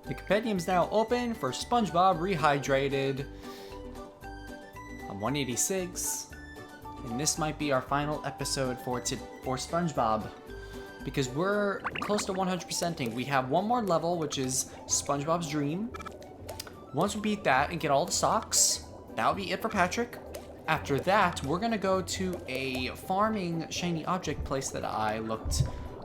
The compendium's now open for SpongeBob Rehydrated. I'm 186. And this might be our final episode for SpongeBob. Because we're close to 100%ing. We have one more level, which is SpongeBob's Dream. Once we beat that and get all the socks, that'll be it for Patrick. After that, we're gonna go to a farming shiny object place that I looked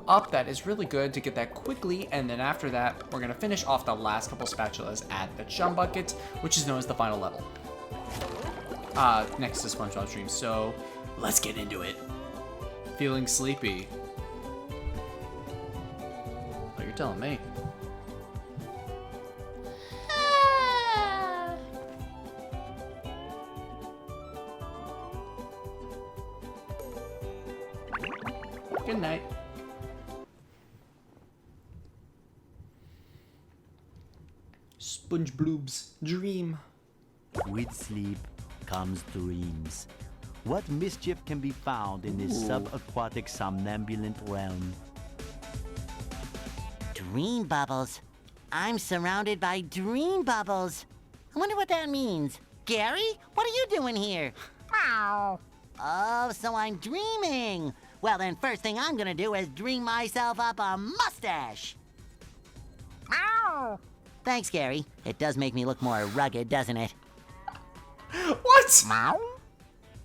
up that is really good to get that quickly. And then after that, we're gonna finish off the last couple spatulas at the Chum Bucket, which is known as the final level. Next to SpongeBob's Dream. So let's get into it. Feeling sleepy. Oh, you're telling me. Good night. SpongeBob's Dream. With sleep comes dreams. What mischief can be found in this subaquatic somnambulant realm? Dream bubbles. I'm surrounded by dream bubbles. I wonder what that means. Gary, what are you doing here? Meow. Oh, so I'm dreaming. Well, then first thing I'm gonna do is dream myself up a mustache. Meow. Thanks, Gary. It does make me look more rugged, doesn't it? What? Meow.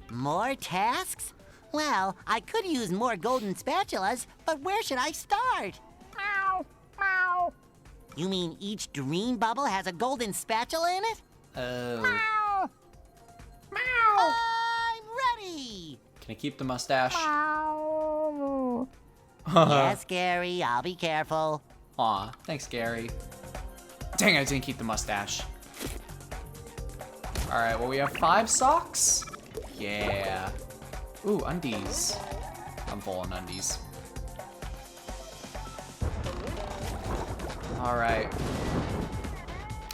More tasks? Well, I could use more golden spatulas, but where should I start? Meow. Meow. You mean each dream bubble has a golden spatula in it? Oh. Meow. Meow. I'm ready. Can I keep the mustache? Meow. Yes, Gary, I'll be careful. Aw, thanks, Gary. Dang, I didn't keep the mustache. Alright, well, we have 5 socks. Yeah. Ooh, undies. I'm full on undies. Alright.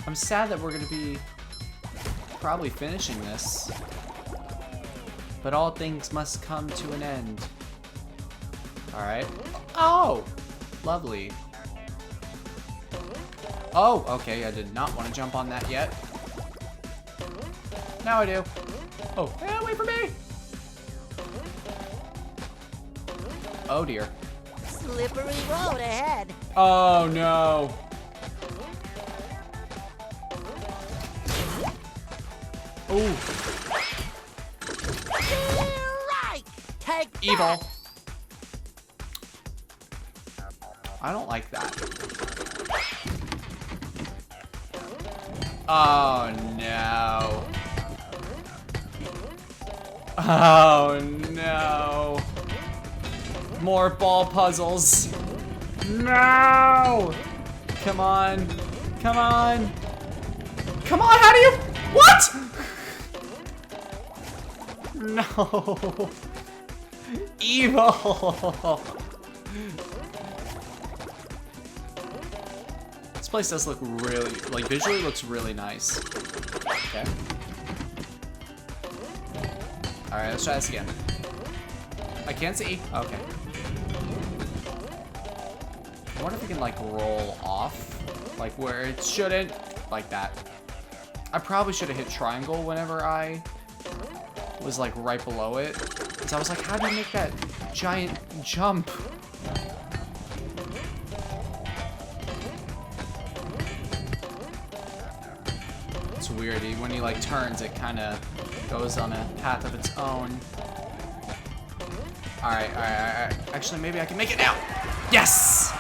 I'm sad that we're gonna be probably finishing this. But all things must come to an end. Alright. Oh! Lovely. Oh, okay, I did not want to jump on that yet. Now I do. Oh, hey, wait for me! Oh dear. Slippery road ahead. Oh no. Ooh. Right. Take Evil. that. I don't like that. Oh no. Oh no. More ball puzzles. No. Come on. Come on. Come on, how do you... What? No. Evil. This place does look really, like, visually looks really nice. Okay. Alright, let's try this again. I can't see. Okay. I wonder if we can, like, roll off. Like, where it shouldn't. Like that. I probably should have hit triangle whenever I was, like, right below it. Because I was like, how do you make that giant jump? It's weird. When he, like, turns, it kind of goes on a path of its own. Alright, alright. Actually, maybe I can make it now. Yes!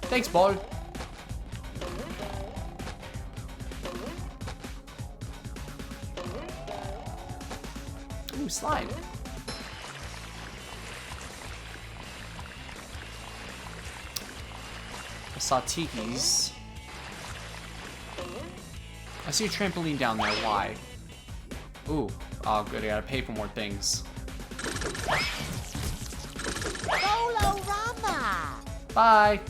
Thanks, ball. Ooh, slide. I saw tikis. I see a trampoline down there. Why? Ooh. Oh, good. I gotta pay for more things. Bolorama. Bye.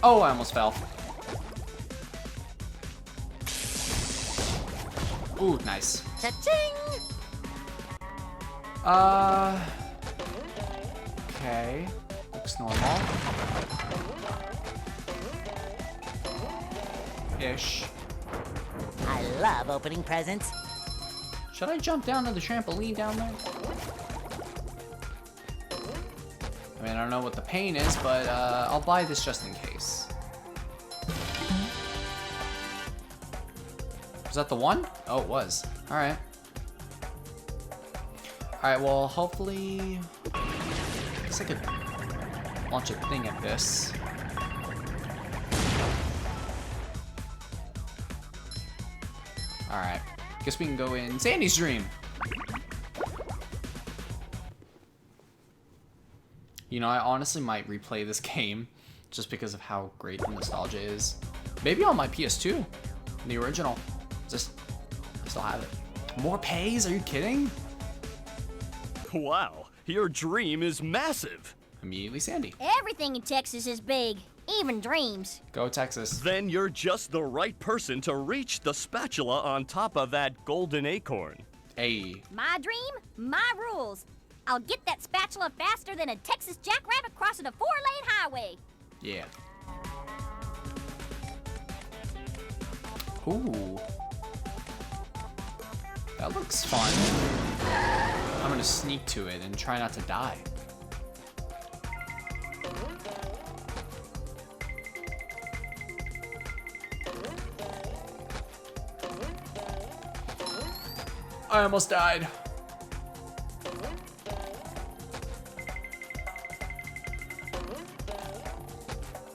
Oh, I almost fell. Ooh, nice. Cha-ching. Okay. Looks normal. Ish. I love opening presents. Should I jump down to the trampoline down there? I mean, I don't know what the pain is, but I'll buy this just in case. Was that the one? Oh, it was. Alright. Alright, well, hopefully... I guess I could launch a thing at this. Alright. Guess we can go in Sandy's dream. You know, I honestly might replay this game just because of how great the nostalgia is. Maybe on my PS2, the original. I still have it. More pays? Are you kidding? Wow, your dream is massive. Immediately Sandy. Everything in Texas is big, even dreams. Go Texas. Then you're just the right person to reach the spatula on top of that golden acorn. Hey. My dream, my rules. I'll get that spatula faster than a Texas jackrabbit crossing a 4-lane highway. Yeah. Ooh. That looks fun. I'm gonna sneak to it and try not to die. I almost died.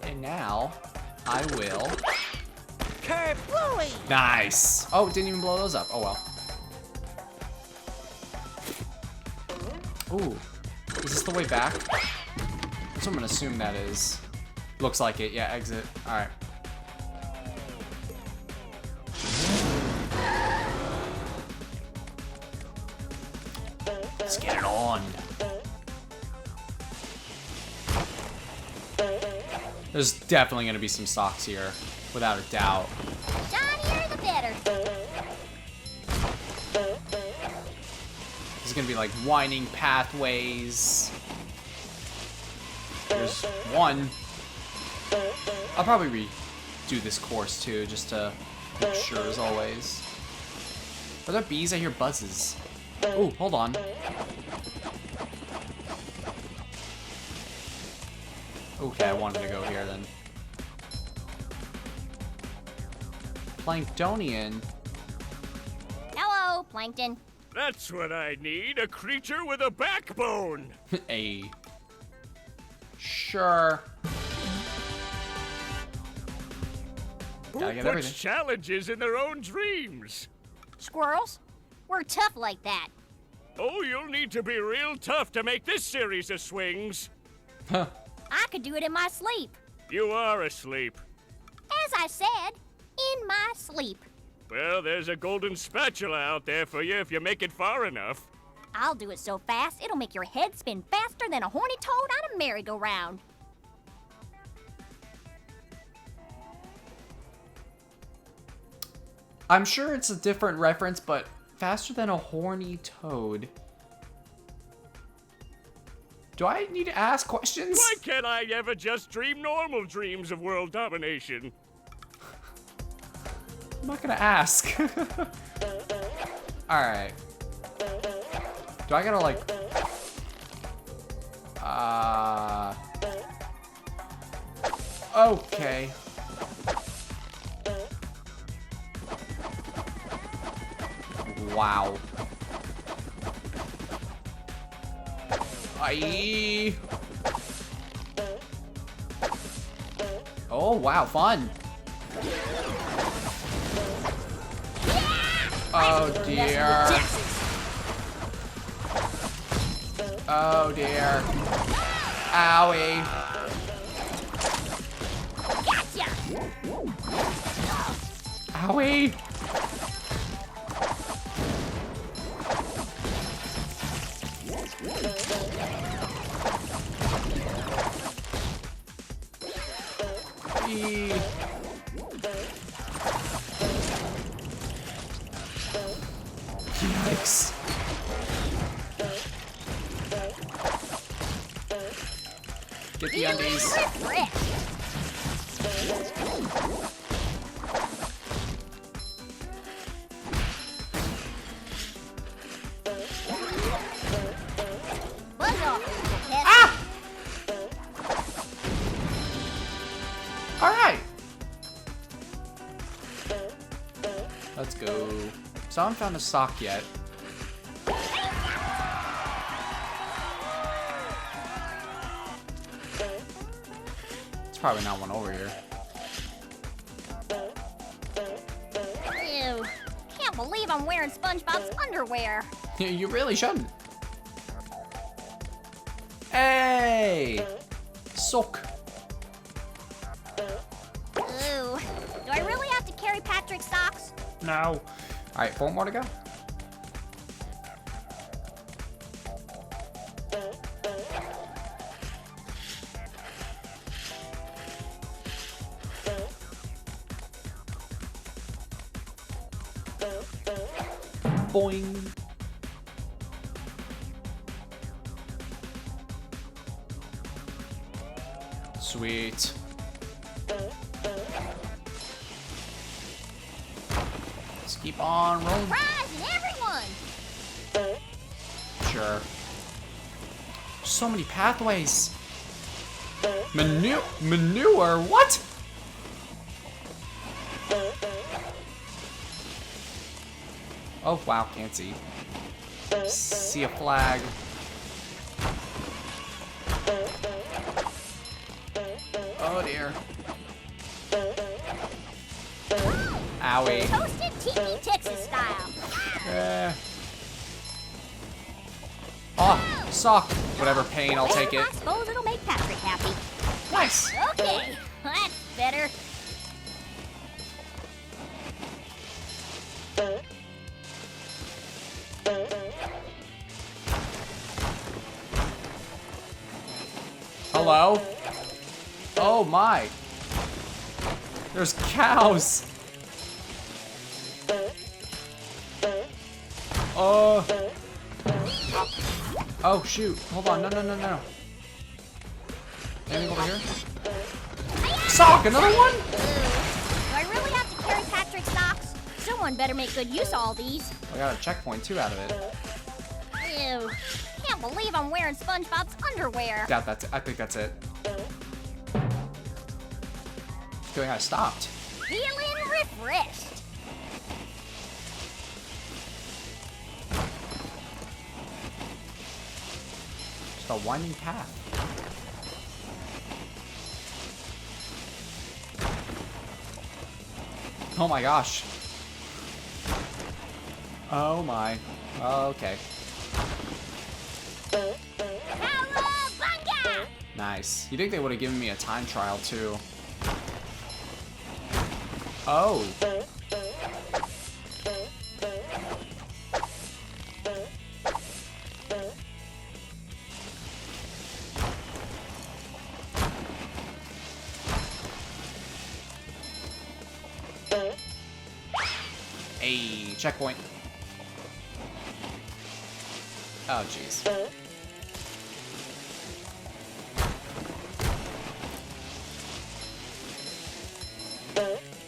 And now, I will... Kerplooey! Nice! Oh, didn't even blow those up. Oh well. Ooh. Is this the way back? That's what I'm gonna assume that is. Looks like it. Yeah, exit. Alright. Let's get it on. There's definitely gonna be some socks here, without a doubt. Shinier the better. There's gonna be like winding pathways. There's one. I'll probably redo this course too, just to make sure as always. Are there bees? I hear buzzes. Oh, hold on. Okay, I wanted to go here then. Planktonian. Hello, Plankton. That's what I need, a creature with a backbone. A. Sure. Who Gotta get puts everything. challenges in their own dreams? Squirrels, we're tough like that. Oh, you'll need to be real tough to make this series of swings. Huh. I could do it in my sleep. You are asleep. As I said, in my sleep. Well, there's a golden spatula out there for you if you make it far enough. I'll do it so fast, it'll make your head spin faster than a horny toad on a merry-go-round. I'm sure it's a different reference, but faster than a horny toad. Do I need to ask questions? Why can't I ever just dream normal dreams of world domination? I'm not gonna ask. Alright. Do I gotta like... Okay. Wow. Aye. Oh, wow, fun. Oh dear. Oh dear. Owie. Gotcha! Owie. Eee. Yikes. Get the undies. Ah! Alright. Let's go. So I haven't found a sock yet. It's probably not one over here. Ew. Can't believe I'm wearing SpongeBob's underwear. You really shouldn't. Hey! Sock. Ooh. Do I really have to carry Patrick's socks? No. Alright, 4 more to go. Boing. Sweet. Let's keep on rolling. Surprising everyone! Sure. So many pathways. Manure? What? Oh, wow, can't see. See a flag. Oh dear. Owie. Toasted tiki Texas style. Oh, sock. Whatever pain, I'll take it. I suppose it'll make Patrick happy. Nice. Okay, that's better. Hello? Oh my. There's cows. Oh shoot. Hold on. No. Anything over here? Sock, another one? Do I really have to carry Patrick's socks? Someone better make good use of all these. I got a checkpoint too out of it. Ew. Can't believe I'm wearing SpongeBob's underwear. Yeah, I think that's it. Feeling I stopped. Feeling refreshed. Just a winding path. Oh my gosh. Oh my. Okay. Cowabunga! Nice. You think they would have given me a time trial too? Oh. Hey, checkpoint. Oh, jeez.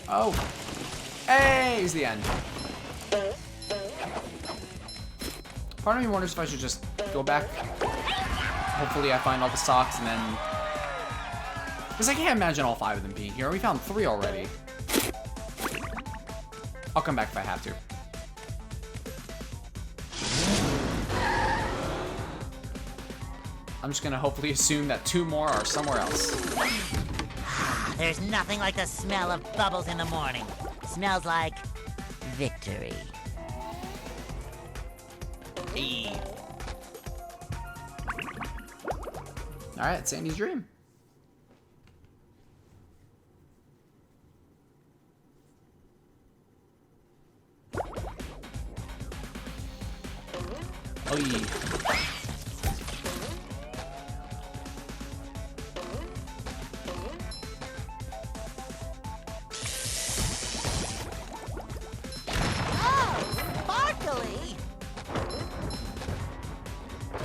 Oh. Hey, here's the end. Part of me wonders if I should just go back. Hopefully I find all the socks and then... Because I can't imagine all 5 of them being here. We found 3 already. I'll come back if I have to. I'm just gonna hopefully assume that 2 more are somewhere else. There's nothing like the smell of bubbles in the morning. Smells like victory. Hey. Alright, Sandy's dream. Oh yeah.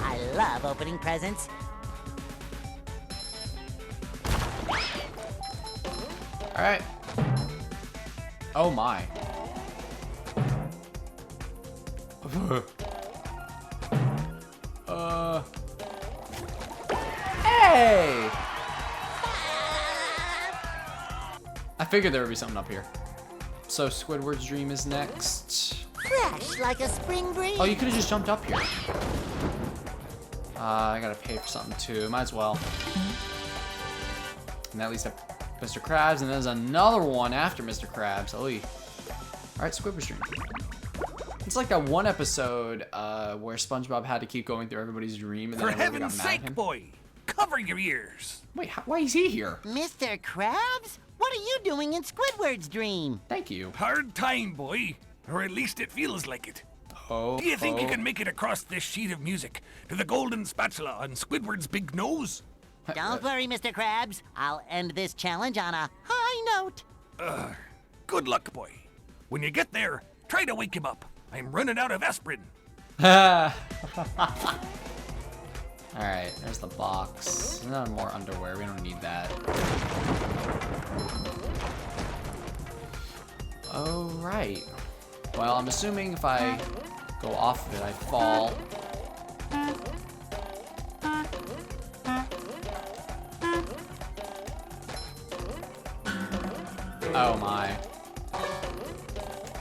I love opening presents. Alright. Oh my. Hey! I figured there would be something up here. So Squidward's dream is next. Fresh like a spring breeze. Oh, you could have just jumped up here. I gotta pay for something too. Might as well. And at least I Mr. Krabs, and there's another one after Mr. Krabs. Oy. Alright, Squidward's dream. It's like that one episode where SpongeBob had to keep going through everybody's dream, and then For everybody got heaven's mad at him. sake, boy, cover your ears. Wait, why is he here? Mr. Krabs? What are you doing in Squidward's dream? Thank you. Hard time, boy. Or at least it feels like it. Oh, Do you think you can make it across this sheet of music to the golden spatula on Squidward's big nose? Don't worry, Mr. Krabs. I'll end this challenge on a high note. Good luck, boy. When you get there, try to wake him up. I'm running out of aspirin. Alright, there's the box. No more underwear, we don't need that. Alright. Well, I'm assuming if I go off of it, I fall. Oh my.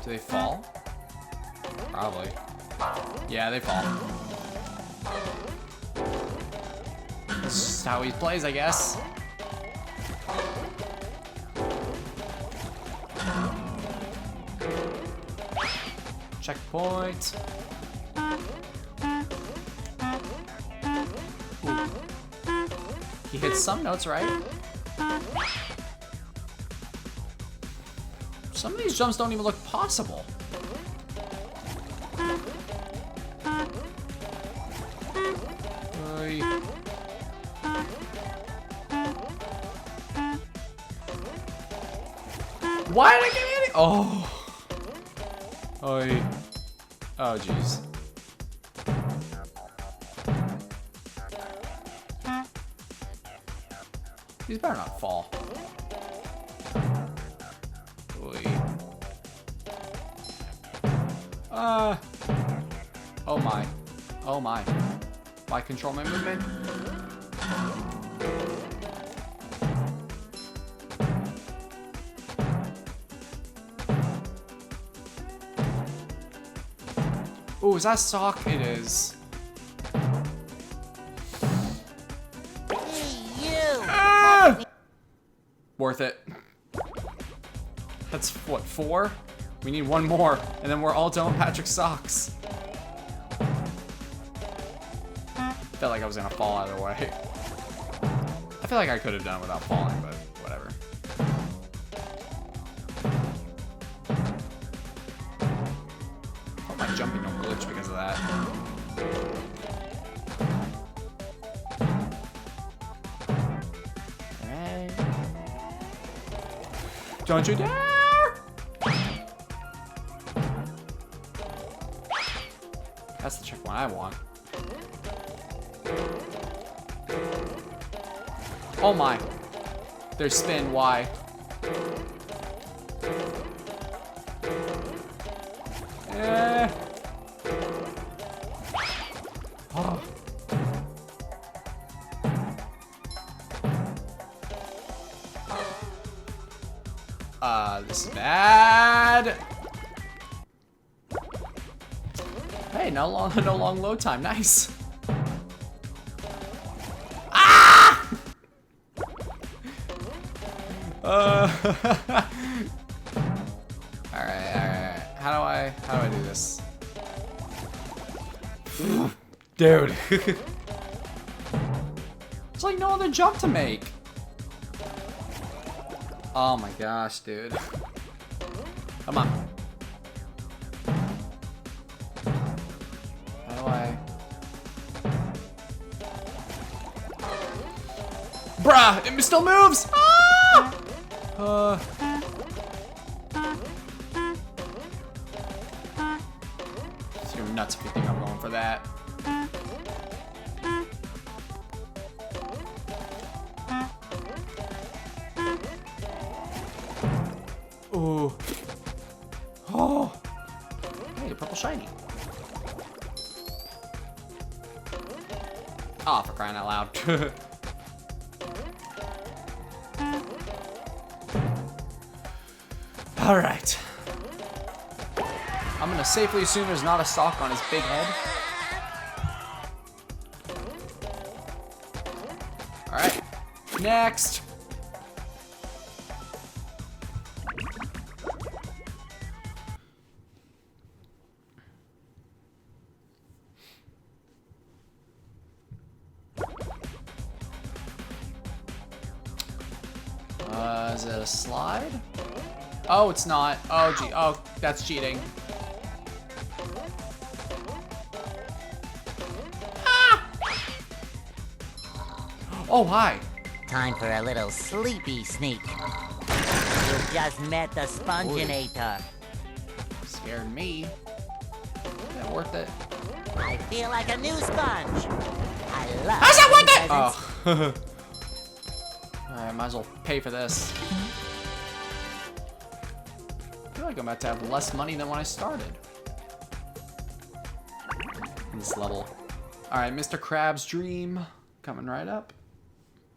Do they fall? Probably. Yeah, they fall. This is just how he plays, I guess. Checkpoint. Ooh. He hits some notes, right? Some of these jumps don't even look possible. Oy. Why did I get any? Oh. Oy. Oh, jeez. These better not fall. Oy. Oh my. Oh my. Why control my movement? Ooh, is that sock? It is. Hey, you! Worth it. That's what, 4? We need one more, and then we're all done with Patrick's socks. Felt like I was gonna fall either way. I feel like I could have done it without falling, but whatever. Hope my jumping don't glitch because of that. Okay. Don't you dare! That's the checkpoint I want. Oh my. There's spin, why? Oh. This is bad. Hey, no long load time. Nice. Ah! Alright. How do I do this? Dude. It's like no other jump to make. Oh my gosh, dude. Come on. How do I? Bruh, it still moves! Ah! You're nuts if you think I'm going for that. Ooh. Oh. Hey, purple shiny. Oh, for crying out loud. Alright. I'm gonna safely assume there's not a sock on his big head. Alright. Next. Is it a slide? Oh, it's not. Oh, gee. Oh, that's cheating. Ah! Oh, hi. Time for a little sleepy sneak. You just met the Spongeinator. Scared me. Is that worth it? I feel like a new sponge. I love How's that worth it? presents. Oh. Alright, might as well pay for this. I feel like I'm about to have less money than when I started. In this level. Alright, Mr. Krabs' dream. Coming right up.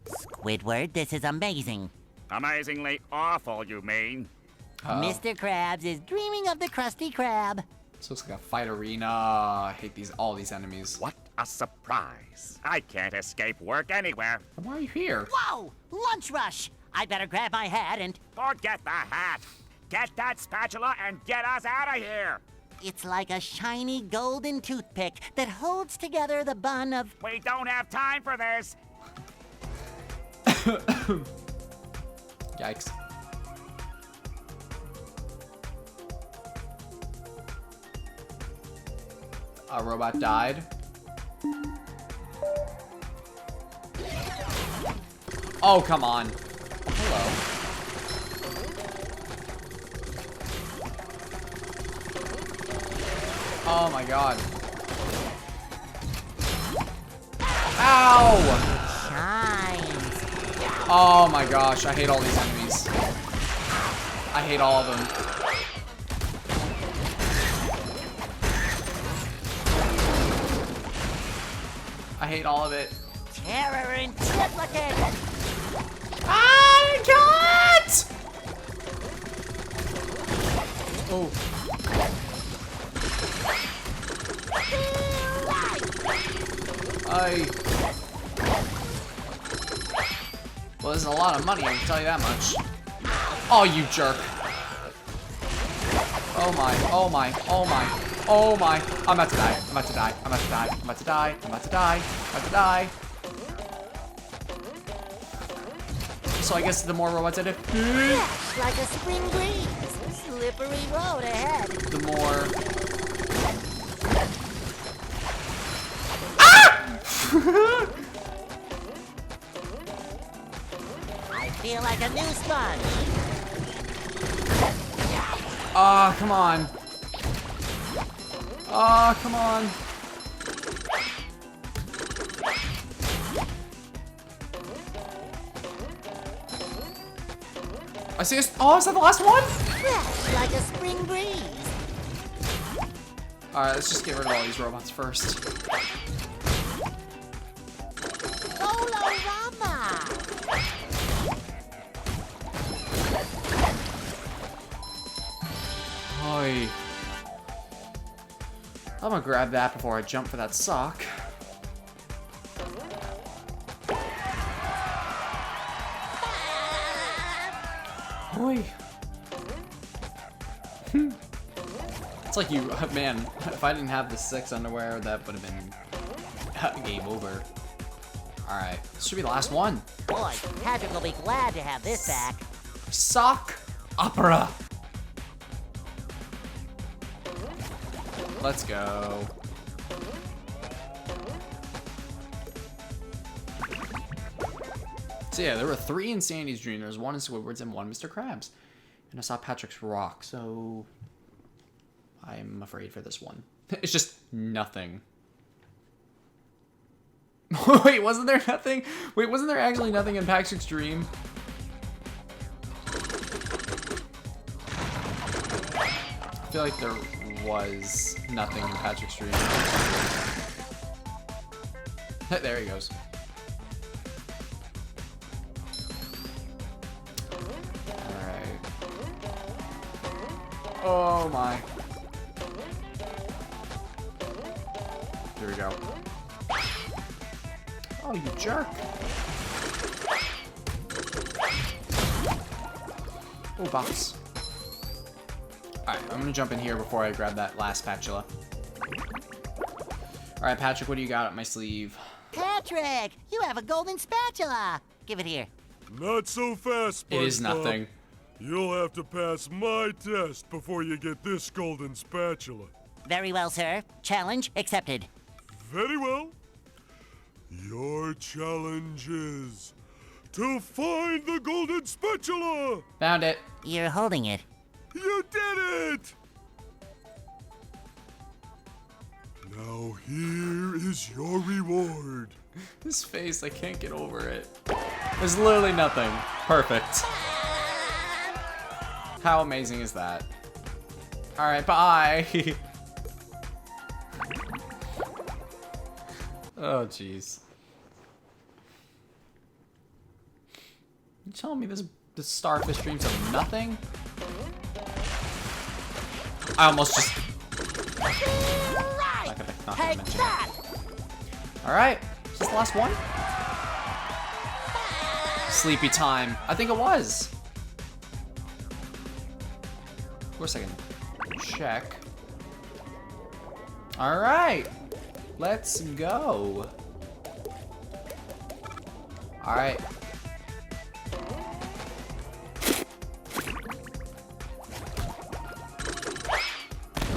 Squidward, this is amazing. Amazingly awful, you mean? Uh-oh. Mr. Krabs is dreaming of the Krusty Krab. This looks like a fight arena. I hate all these enemies. What a surprise. I can't escape work anywhere. Why are you here? Whoa! Lunch rush! I better grab my hat and... Forget the hat. Get that spatula and get us out of here. It's like a shiny golden toothpick that holds together the bun of... We don't have time for this. Yikes. A robot died. Oh, come on. Hello. Oh my god. Ow! Shines. Oh my gosh, I hate all these enemies. I hate all of them. I hate all of it. Terror in triplicate. I can't! Oh. Well, there's a lot of money, I can tell you that much. Oh, you jerk. Oh my, oh my, oh my, oh my. I'm about to die, I'm about to die, I'm about to die, I'm about to die, I'm about to die, I'm about to die. So I guess the more robots I do, Fresh like a spring breeze. Slippery road ahead. the more... I feel like a new sponge. Ah, come on. Ah, come on. I see us. Oh, is that the last one? Fresh like a spring breeze. Alright, let's just get rid of all these robots first. Olorama. Oy. I'm gonna grab that before I jump for that sock. Oy. It's like you, man, if I didn't have the 6 underwear, that would have been game over. Alright, this should be the last one. Boy, Patrick will be glad to have this back. Sock opera. Let's go. So yeah, there were 3 Insanity's Dream. There was 1 in Squidward's and 1 Mr. Krabs. And I saw Patrick's rock, so I'm afraid for this one. It's just nothing. Wait, wasn't there nothing? Wait, wasn't there actually nothing in Patrick's Dream? feel like there was nothing in Patrick's stream. There he goes. Alright. Oh my. Here we go. Oh, you jerk. Oh, box. Alright, I'm gonna jump in here before I grab that last spatula. Alright, Patrick, what do you got up my sleeve? Patrick, you have a golden spatula. Give it here. Not so fast, SpongeBob. It is nothing. You'll have to pass my test before you get this golden spatula. Very well, sir. Challenge accepted. Very well. Your challenge is to find the golden spatula. Found it. You're holding it. You did it! Now here is your reward. This face, I can't get over it. There's literally nothing. Perfect. How amazing is that? Alright, bye! Oh, jeez. You telling me this starfish dreams of nothing? I almost just... Not gonna mention it. Alright, is this the last one? Sleepy time. I think it was. Of course I can check. Alright. Let's go. Alright.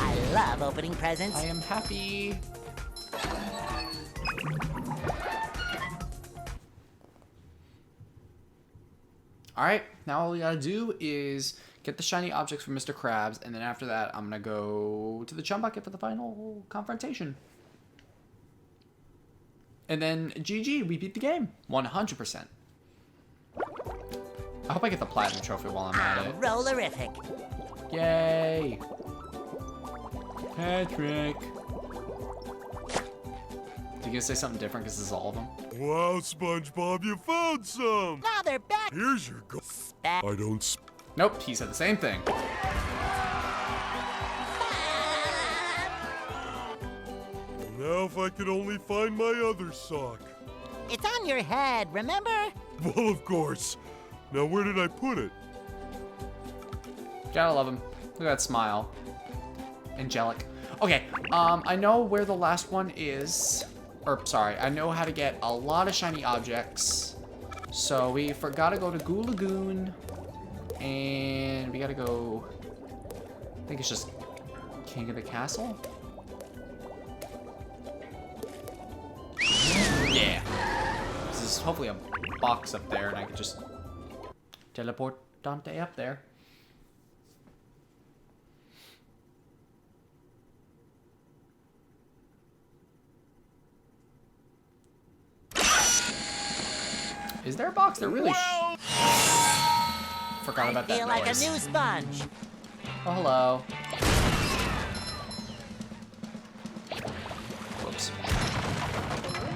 I love opening presents. I am happy. Alright, now all we gotta do is get the shiny objects from Mr. Krabs, and then after that, I'm gonna go to the chum bucket for the final confrontation. And then GG, we beat the game. 100%. I hope I get the platinum trophy while I'm at it. Rollerific. Yay! Patrick. You gonna say something different because this is all of them? Wow, SpongeBob, you found some. Now they're back. Here's your go. I don't. Nope, he said the same thing. Now if I could only find my other sock. It's on your head, remember? Well, of course. Now where did I put it? Gotta love him. Look at that smile. Angelic. Okay, I know where the last one is. Or, sorry, I know how to get a lot of shiny objects. So we gotta go to Goo Lagoon. And we gotta go... I think it's just King of the Castle? Yeah. This is hopefully a box up there, and I can just teleport Dante up there. Is there a box? There really forgot about that Feel like a noise. new sponge. Oh, hello. Whoops.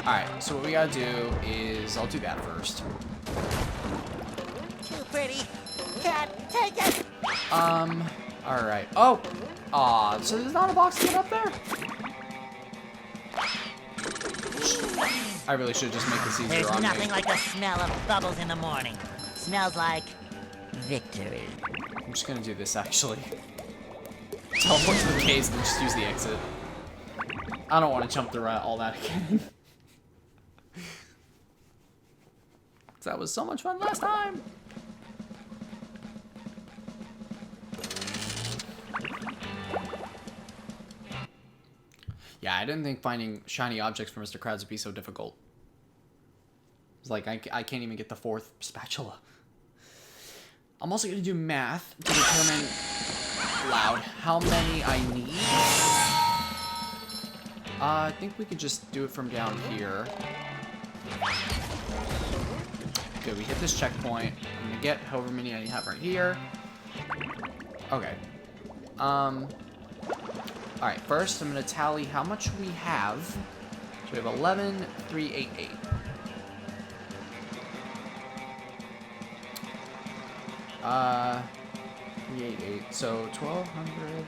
Alright, so what we gotta do is... I'll do that first. Too pretty. Can't take it. Alright. Oh! Aw, so there's not a box to get up there? I really should just make this easier There's on nothing me. like the smell of bubbles in the morning. Smells like victory. I'm just gonna do this, actually. Teleport to the caves and then just use the exit. I don't want to jump through all that again. That was so much fun last time! Yeah, I didn't think finding shiny objects for Mr. Krabs would be so difficult. It's like, I can't even get the 4th spatula. I'm also going to do math to determine, loud, how many I need. I think we could just do it from down here. Okay, we hit this checkpoint. I'm going to get however many I have right here. Okay. Alright, first I'm going to tally how much we have. So we have 11, 388. Uh, 388. So 1200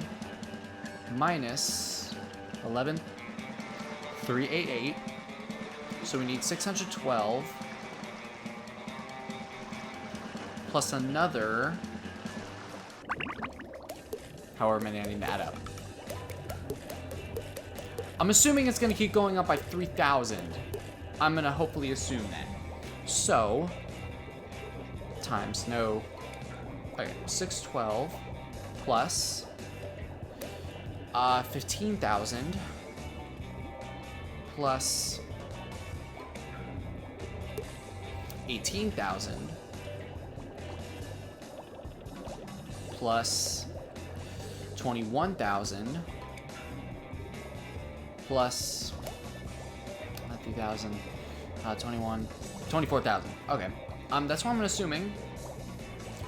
minus 11, 388. So we need 612 plus another, however many I need to add up. I'm assuming it's gonna keep going up by 3,000. I'm gonna hopefully assume that. So, times, no, okay, 612 plus 15,000 plus 18,000 plus 21,000 plus 3,000, 21, 24,000. Okay, that's what I'm assuming.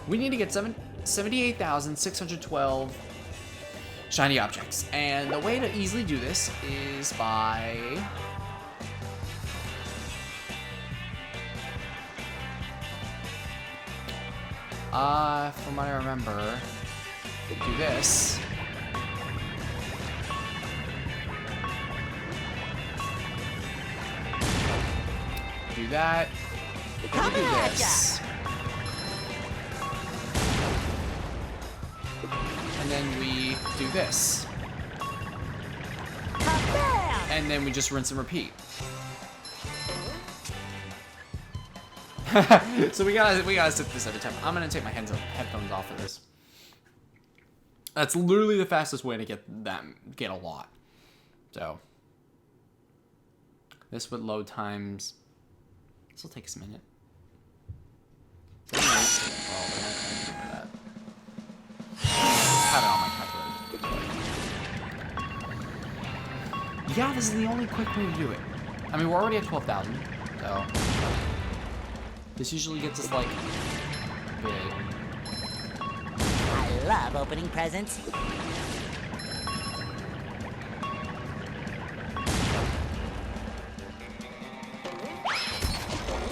We need to get 78,612 shiny objects, and the way to easily do this is by from what I remember, do this. Do that. Come Do at this. And then we do this. Kabam! And then we just rinse and repeat. So we gotta sit this every time. I'm gonna take my headphones off for this. That's literally the fastest way to get a lot. So this would load times. This will take us a minute. Have it on my calculator. Yeah, this is the only quick way to do it. I mean, we're already at 12,000, so this usually gets us like big. I love opening presents.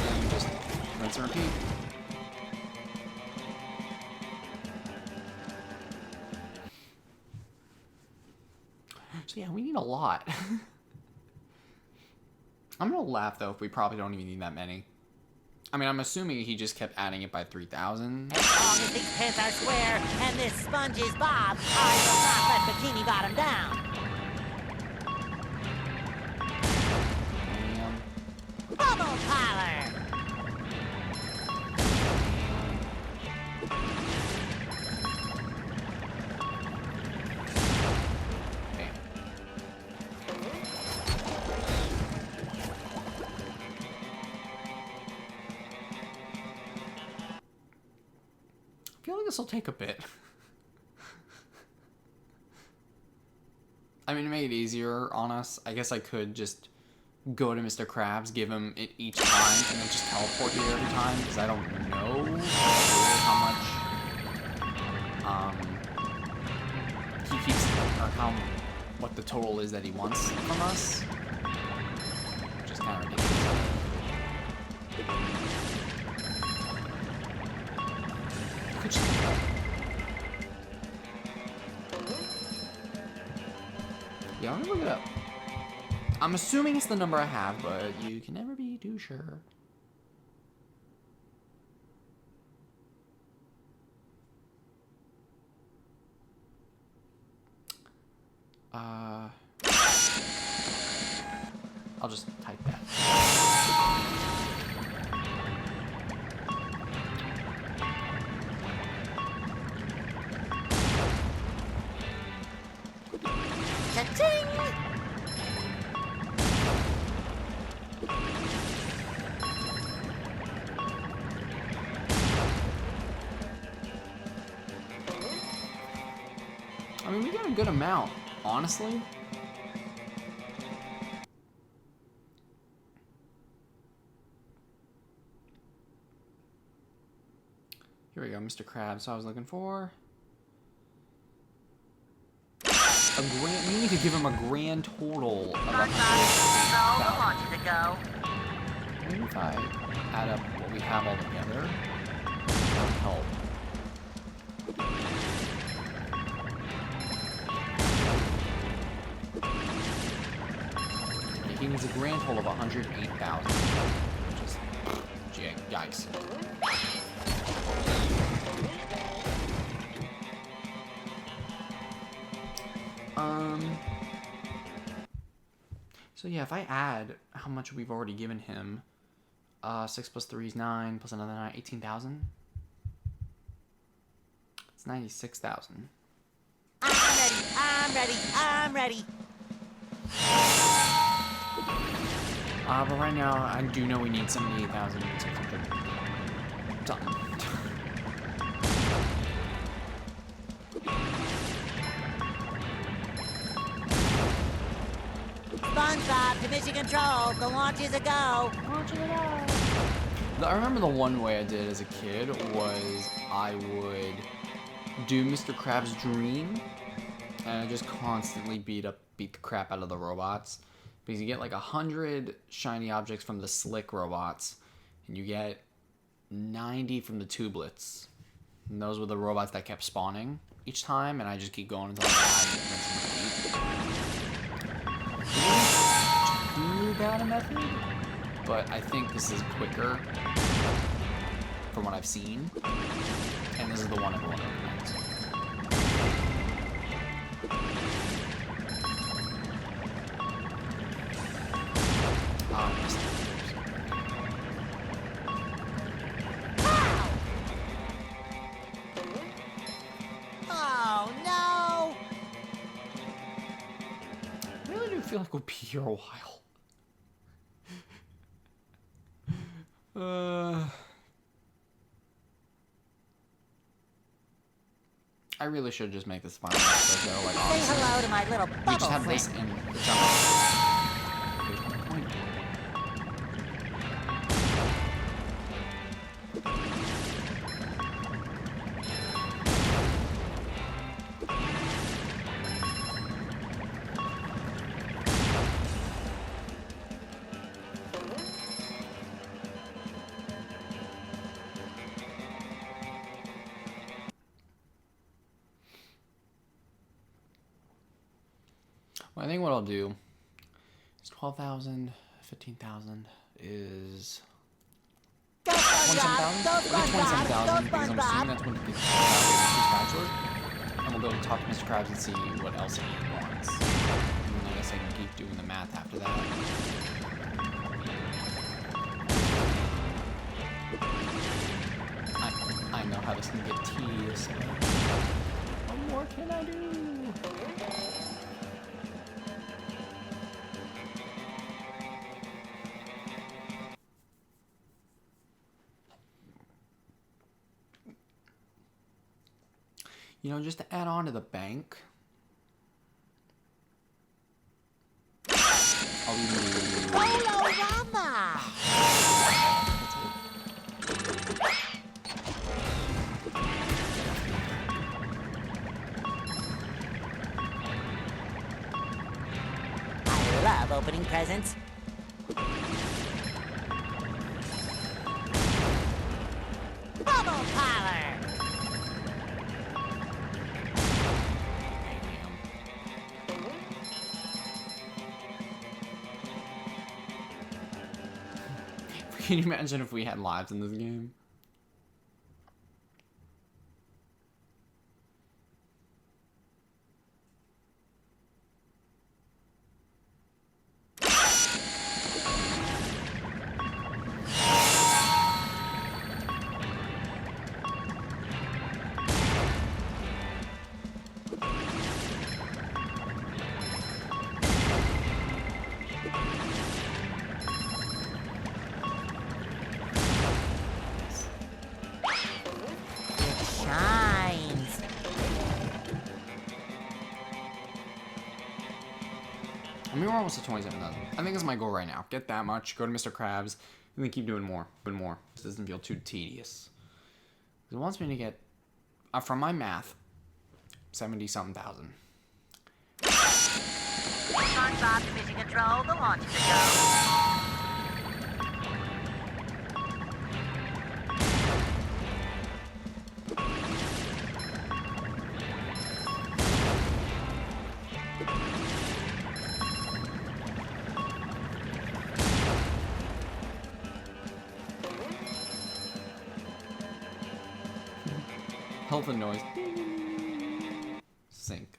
And just rinse and repeat. So yeah, we need a lot. I'm gonna laugh though if we probably don't even need that many. I mean, I'm assuming he just kept adding it by 3,000. As long as these pants are square and this sponge is Bob, I will not let Bikini Bottom down. Bubble parlor. I feel like this will take a bit. I mean, to make it easier on us, I guess I could just go to Mr. Krabs, give him it each time, and then just teleport here every time, because I don't know how much he keeps, or what the total is that he wants from us. Which is kind of ridiculous. Could you... Yeah, I'm gonna look it up. I'm assuming it's the number I have, but you can never be too sure. I'll just type that. Cha-ching! I mean, we got a good amount, honestly. Here we go, Mr. Krabs. So I was looking for a grand. We need to give him a grand total of SpongeBob, 100,000. so the launch is a go. Maybe if I add up what we have all together, that'll help. He needs a grand total of 108,000. Which is, yikes. So yeah, if I add how much we've already given him, 6 plus 3 is 9, plus another 9, 18,000. It's 96,000. I'm ready. But right now, I do know we need 78,600 something. SpongeBob to mission control. The launch is a go. I remember the one way I did as a kid was I would do Mr. Krabs' dream, and I just constantly beat the crap out of the robots. Because you get like 100 shiny objects from the slick robots, and you get 90 from the tubelets. And those were the robots that kept spawning each time, and I just keep going until I too bad a method, but I think this is quicker from what I've seen, and this is the one everyone recommends. Oh no! I really do feel like we'll be here a while. I really should just make this final episode though, like Say honestly. hello to my little We bubble just have friend. this in the jump. There's no point. Well, I think what I'll do is 12,000, 15,000 is Go SpongeBob! 27,000? Go We'll get SpongeBob! 27,000 Go because I'm assuming SpongeBob! that's when the spatula. And we'll go talk to Mr. Krabs and see what else he wants. And then I guess I can keep doing the math after that. I know how this can get tedious. What more can I do? You know, just to add on to the bank, I'll even do... Colorama! I love opening presents. Bubble power! Can you imagine if we had lives in this game? Shines. I mean, we're almost at 27,000. I think that's my goal right now. Get that much, go to Mr. Krabs, and then keep doing more and more. This doesn't feel too tedious. It wants me to get, from my math, 70-something thousand. SpongeBob to mission control. The launch is a go. Help the noise. Sync.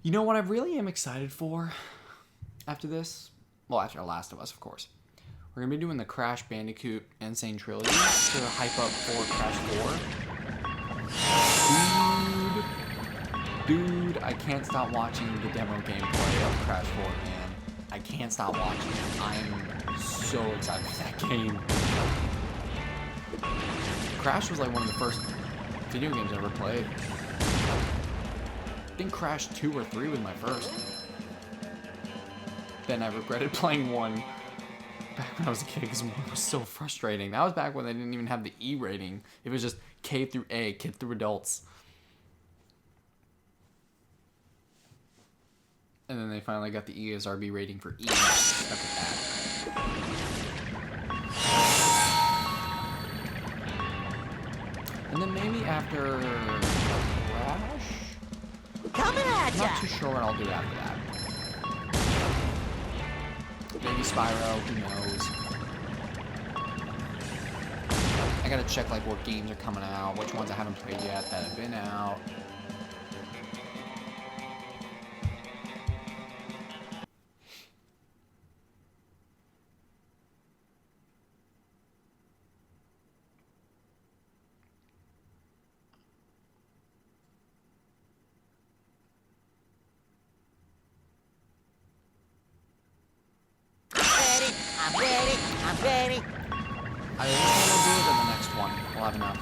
You know what I really am excited for after this? Well, after Last of Us, of course. We're going to be doing the Crash Bandicoot Insane Trilogy to hype up for Crash 4. Dude, I can't stop watching the demo gameplay of Crash 4, man. I can't stop watching it. I am so excited for that game. Crash was like one of the first video games I ever played. I think Crash 2 or 3 was my first. Then I regretted playing 1 back when I was a kid because 1 was so frustrating. That was back when they didn't even have the E rating. It was just K through A, kid through adults. And then they finally got the ESRB rating for E. Stuck with that. And then maybe after Crash? Coming at I'm ya! not too sure what I'll do after that. Maybe Spyro, who knows? I gotta check like what games are coming out, which ones I haven't played yet that have been out. I'm ready. I'm ready. I just want to do it in the next one. We'll have enough.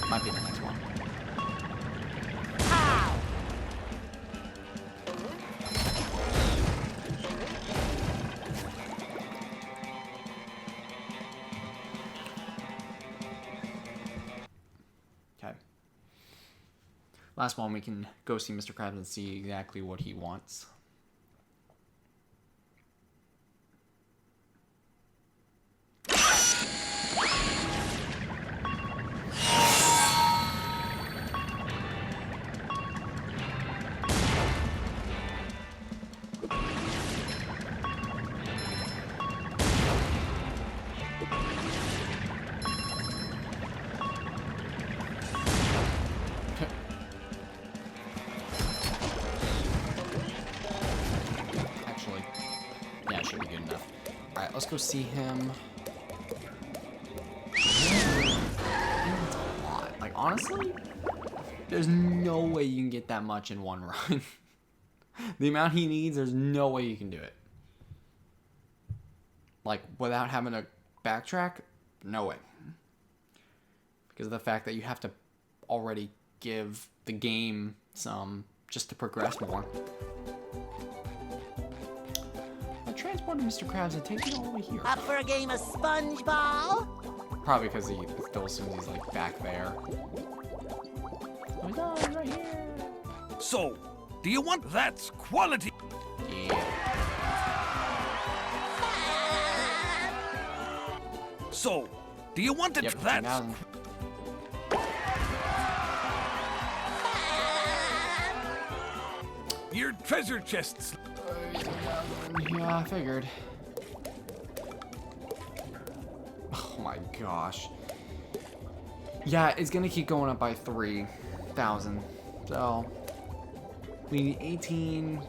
Might be the next one. Ow! Okay. Last one, we can go see Mr. Krabs and see exactly what he wants. Actually, yeah, it should be good enough. Alright, let's go see him. That's a lot. Like, honestly, there's no way you can get that much in one run. The amount he needs, there's no way you can do it. Like, without having to backtrack, no way. Because of the fact that you have to already give the game some just to progress more. I transported Mr. Krabs and take it all the way here. Up for a game of SpongeBob? Probably because he still assumes he's like back there. Oh my god, he's right here. So, do you want that's quality? Yeah. So, do you want it Yep, that's 15,000. your treasure chests? Yeah, I figured. Oh my gosh. Yeah, it's gonna keep going up by 3,000. So we need 18.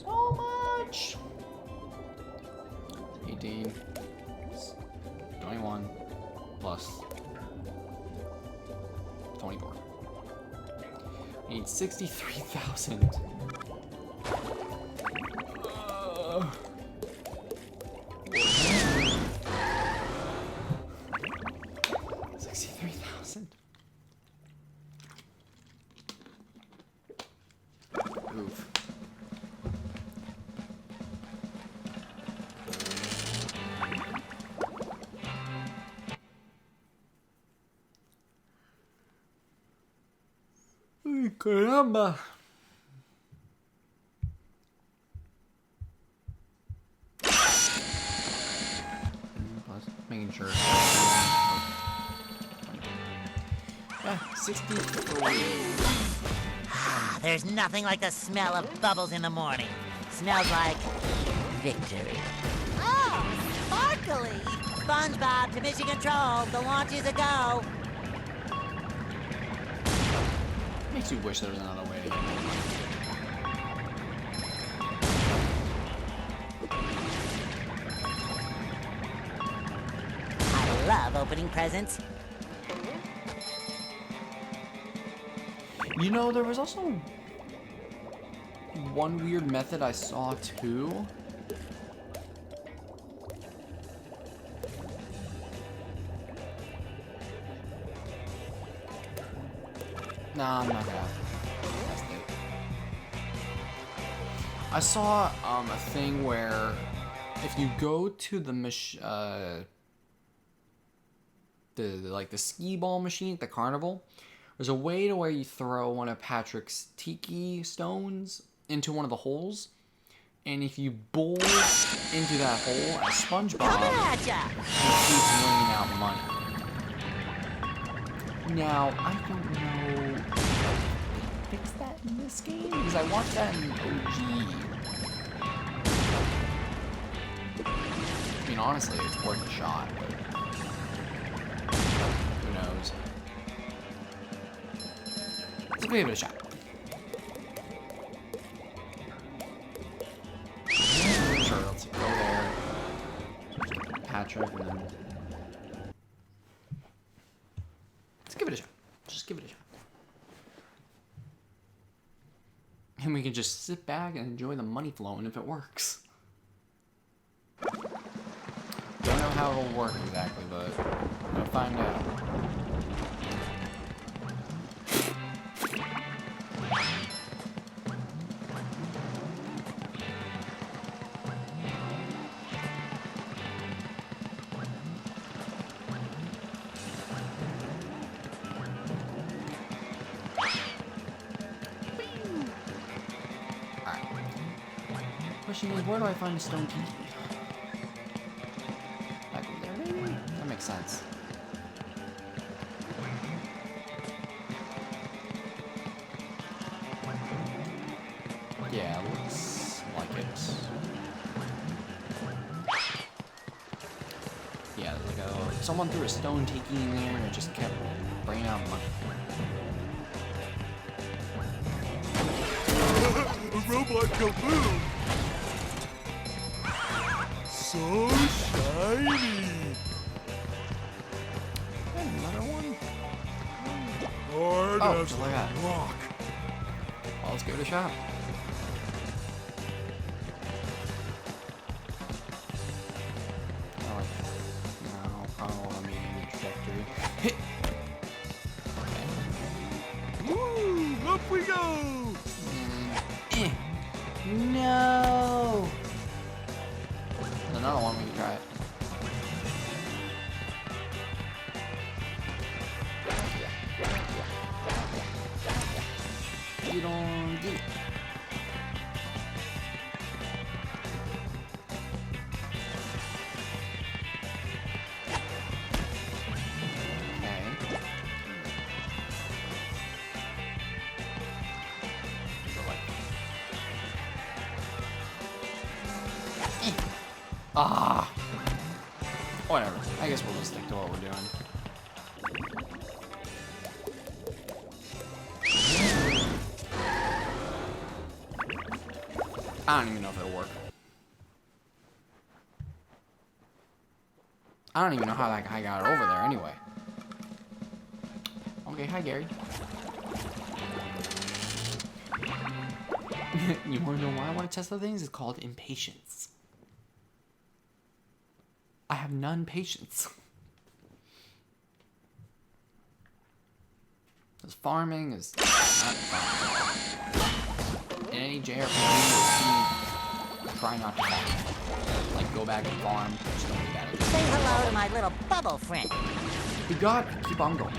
So much. 18. 21 plus 24. We need 63,000. 63,000. Oof. Caramba. Making sure. 63. There's nothing like the smell of bubbles in the morning. Smells like victory. Oh, sparkly! SpongeBob to mission control. The launch is a go. Makes you wish there was another way to get it. I love opening presents. You know, there was also one weird method I saw too. Nah, I'm not gonna test it. I saw a thing where if you go to the the skee ball machine at the carnival, there's a way to where you throw one of Patrick's tiki stones into one of the holes, and if you bowl into that hole as SpongeBob, Coming at ya! he keeps winning out money. Now, I don't know if they fix that in this game, because I watched that in OG. I mean, honestly, it's worth a shot, but who knows? Let's give it a shot. Sure, let's go there. Patrick, and then... Let's give it a shot. Just give it a shot. And we can just sit back and enjoy the money flowing if it works. Don't know how it'll work exactly, but I'm gonna find out. Question is, where do I find a stone tiki? Back over there, maybe? That makes sense. Yeah, looks like it. Yeah, like someone threw a stone tiki in there and it just kept bringing out money. A robot kaboom! So shiny! Another one? Hard Oh, as look at that. a rock. Well, let's give it a shot. Oh, no, probably want to be in the trajectory. Woo! Up we go! No! There's another one, we can try it. You don't get it. Ah! Whatever. I guess we'll just stick to what we're doing. I don't even know if it'll work. I don't even know how that guy got over there anyway. Okay, hi Gary. You wanna know why I want to test the things? It's called impatience. I have none patience. Because farming is not fun. In any JRPG, try not to farm. Like, go back and farm. Just don't do that. Say hello to my little bubble friend. We got to keep on going.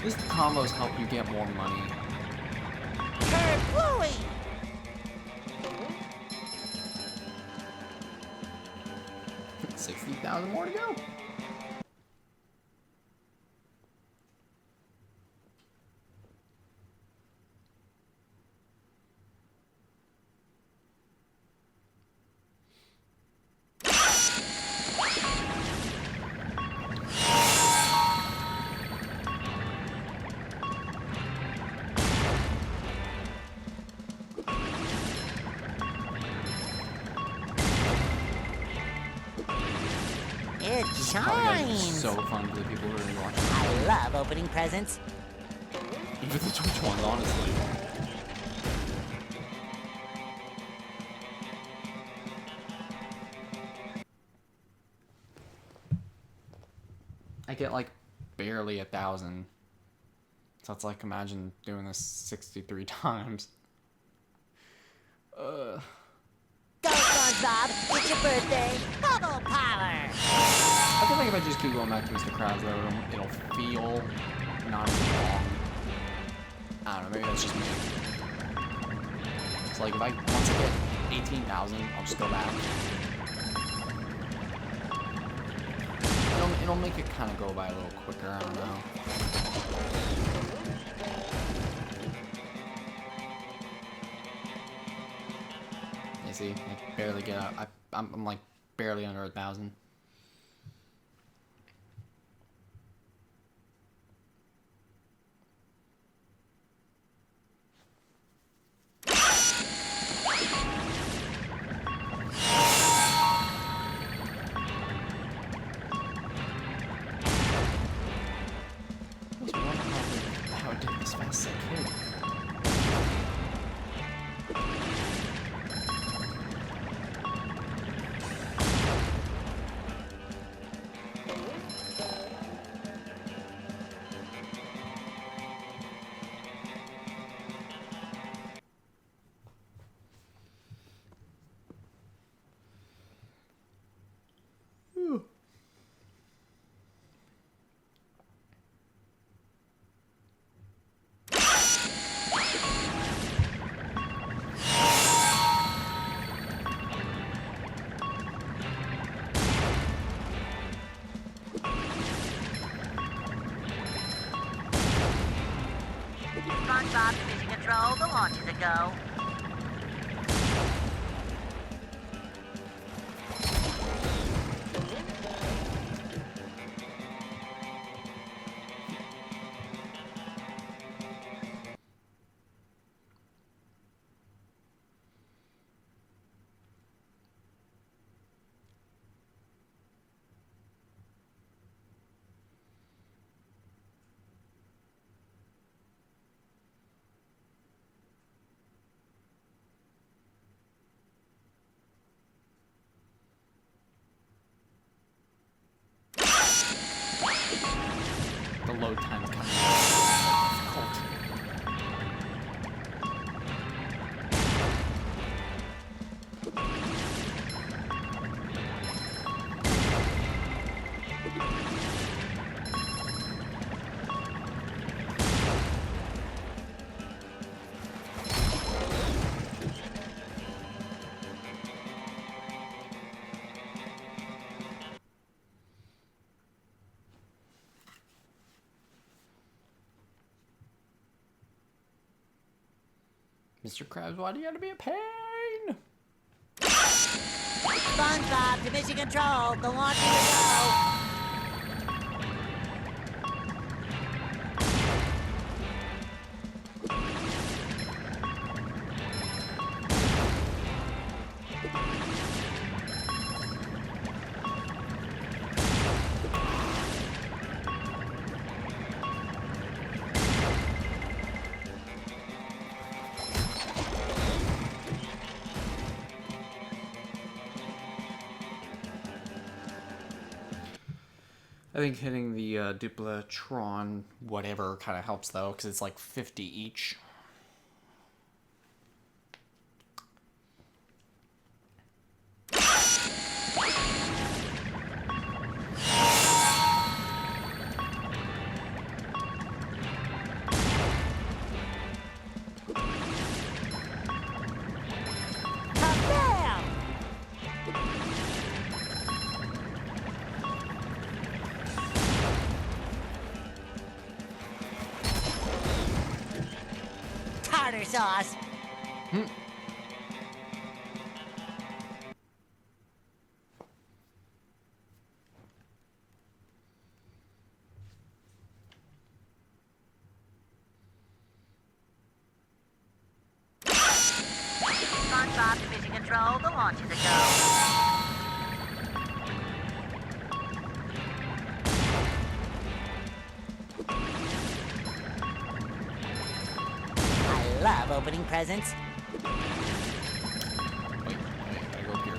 At least the combos help you get more money. Kerplooey! 60,000 more to go. It Probably gonna be shines! so fun for the people who are watching. I love opening presents. Even the Twitch ones, honestly. I get like barely 1,000. So it's like, imagine doing this 63 times. Go, SpongeBob! It's your birthday! Bubble power! I feel like if I just keep going back to Mr. Krabs, though, it'll feel not as long. I don't know, maybe that's just me. It's like if once I get 18,000, I'll just go back. It'll make it kind of go by a little quicker, I don't know. You see, I barely get out. I'm like barely under 1,000. How I did this fast as I could. SpongeBob, Division Control, the launch is a go. The load time's coming. Difficult. Mr. Krabs, why do you have to be a pain? SpongeBob, Division Control, the launch is a go. I think hitting the Duplatron whatever kind of helps though, because it's like 50 each. sauce. SpongeBob to mission control. The launch is a go. I love opening presents. Wait, I go up here.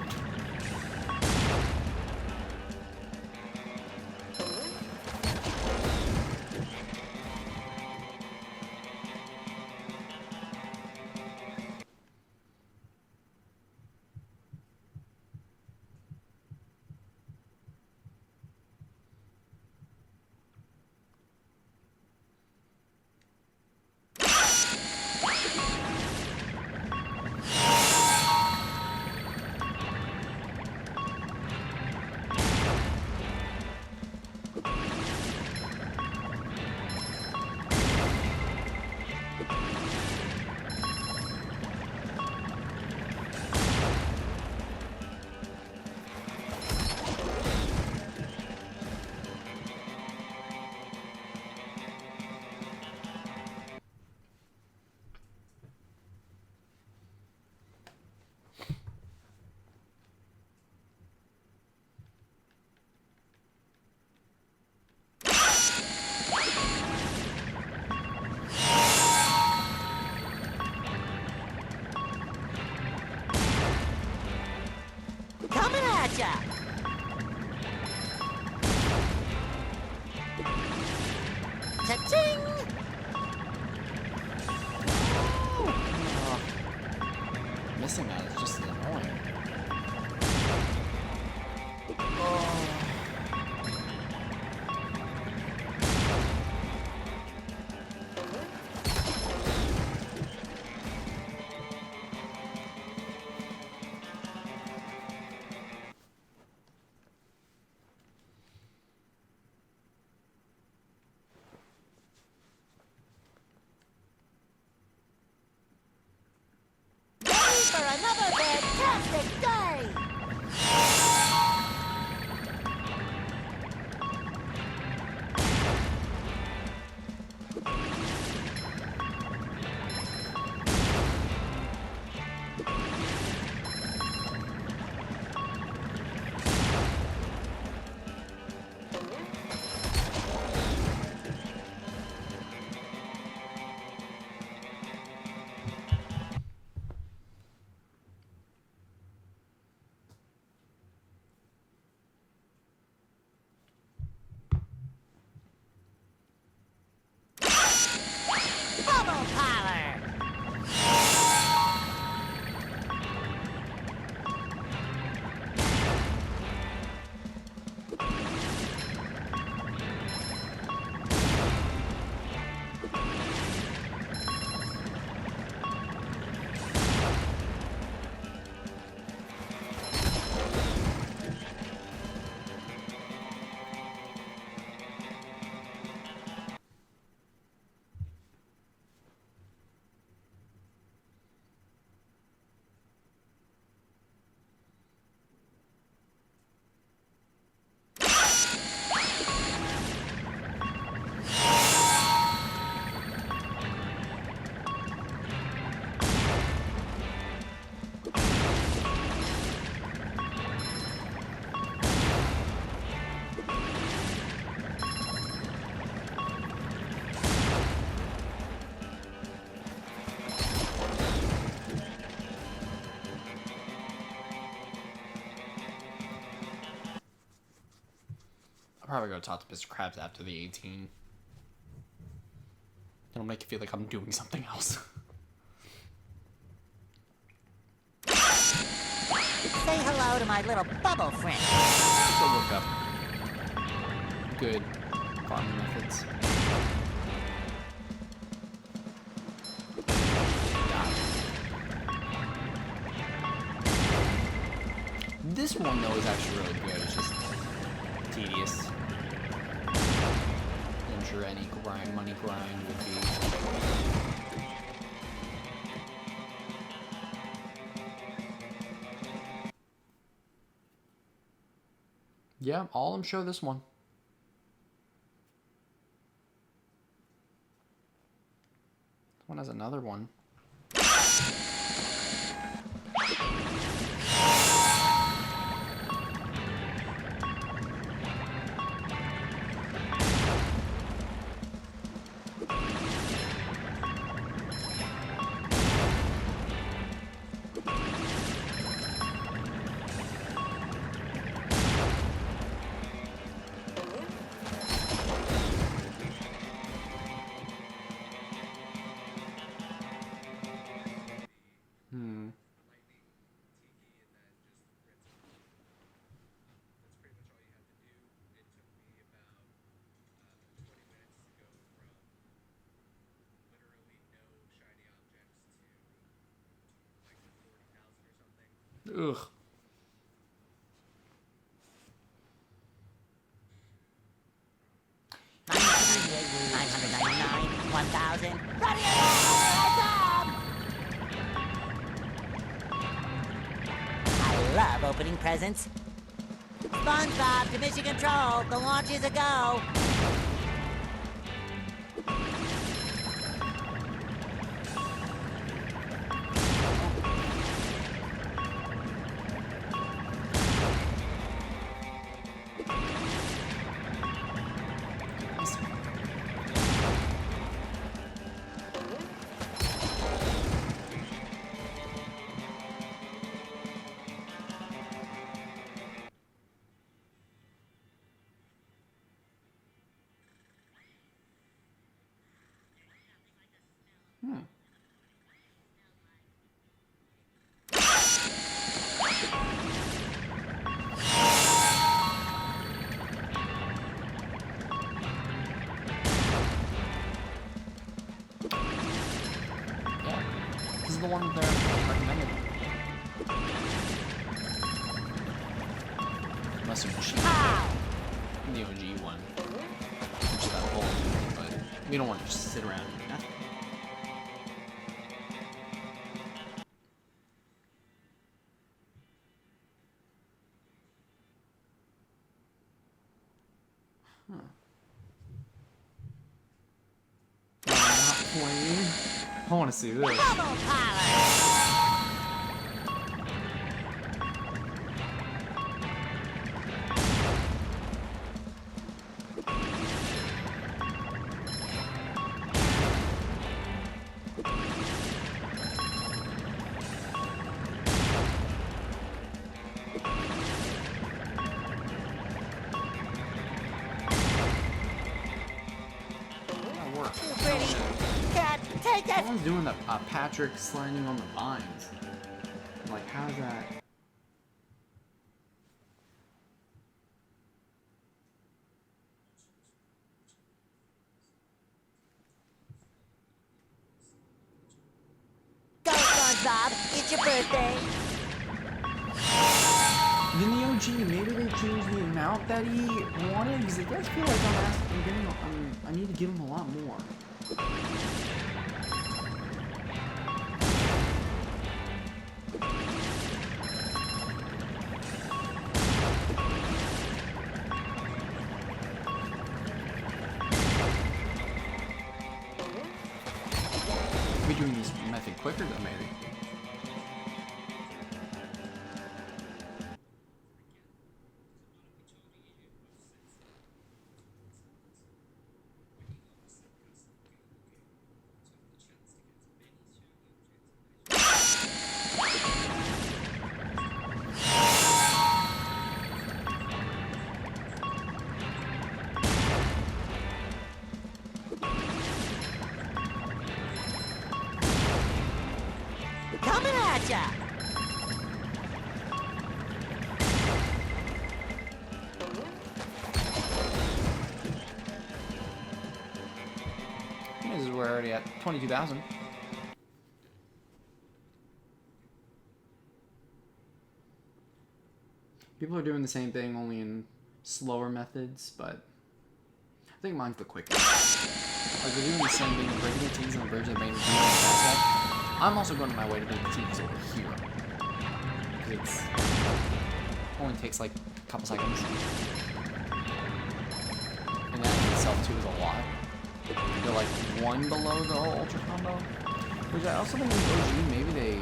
Coming at ya! Cha-ching! Missing that is just annoying. For another fantastic day! Bubble power! I'll probably go talk to Mr. Krabs after the 18. It'll make it feel like I'm doing something else. Say hello to my little bubble friend. So look up good farming methods. This one though is actually really good. It's just tedious. I'm sure any money grind would be. Yeah, all of them show this one. This one has another one. Ugh. $999, $1,000. I love opening presents. SpongeBob to mission control. The launch is a go. This is the one they're recommended. Must have cheated. The OG one. Which is that whole thing, but we don't want to just sit around and do nothing. I'm not playing. I want to see this. Bubble Parlor. That works. Pretty. Cat, take it. Someone's doing the Patrick sliding on the vines. Like, how's that? Go, SpongeBob. It's your birthday. In the OG, maybe they changed the amount that he wanted, because it does feel like I need to give him a lot more. We're doing this method quicker though, maybe. Coming at ya. This is we're already at 22,000. People are doing the same thing, only in slower methods, but I think mine's the quickest. Like, they're doing the same thing, breaking the tees on the bridge of the main I'm also going to my way to break the tees over here. Because it's only takes like couple seconds. And that in itself too is a lot. They're like one below the ultra combo. Which I also think in OG, maybe they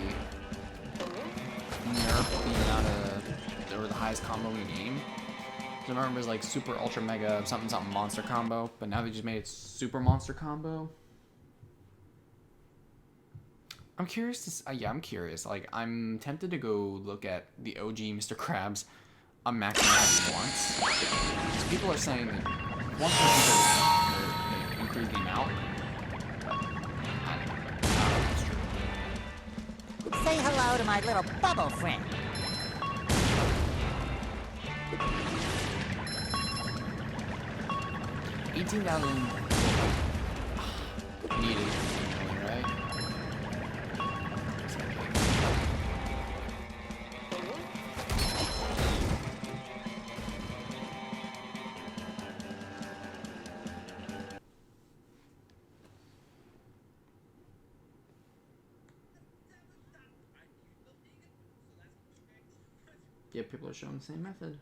nerfed the amount of, or the highest combo in the game. So I remember it was like super ultra mega something something monster combo, but now they just made it super monster combo. I'm curious to, yeah, I'm curious. Like, I'm tempted to go look at the OG Mr. Krabs on maximum heavy once. So people are saying that once they increase the amount, but I don't know if it's true. Say hello to my little bubble friend. $18,000 needed, right? Yeah, people are showing the same method.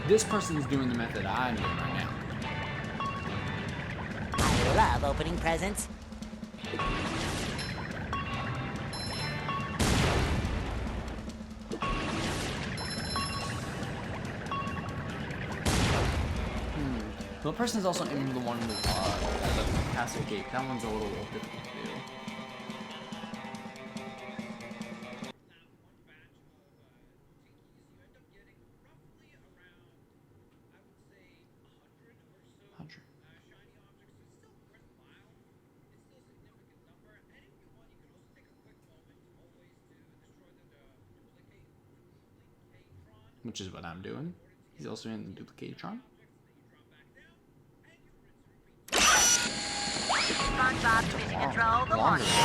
This person's doing the method I'm doing right now. I love opening presents. The person's also in the one with at the castle gate. That one's a little difficult to do. Which is what I'm doing. He's also in the Duplicatron. SpongeBob Division Control, the launch window.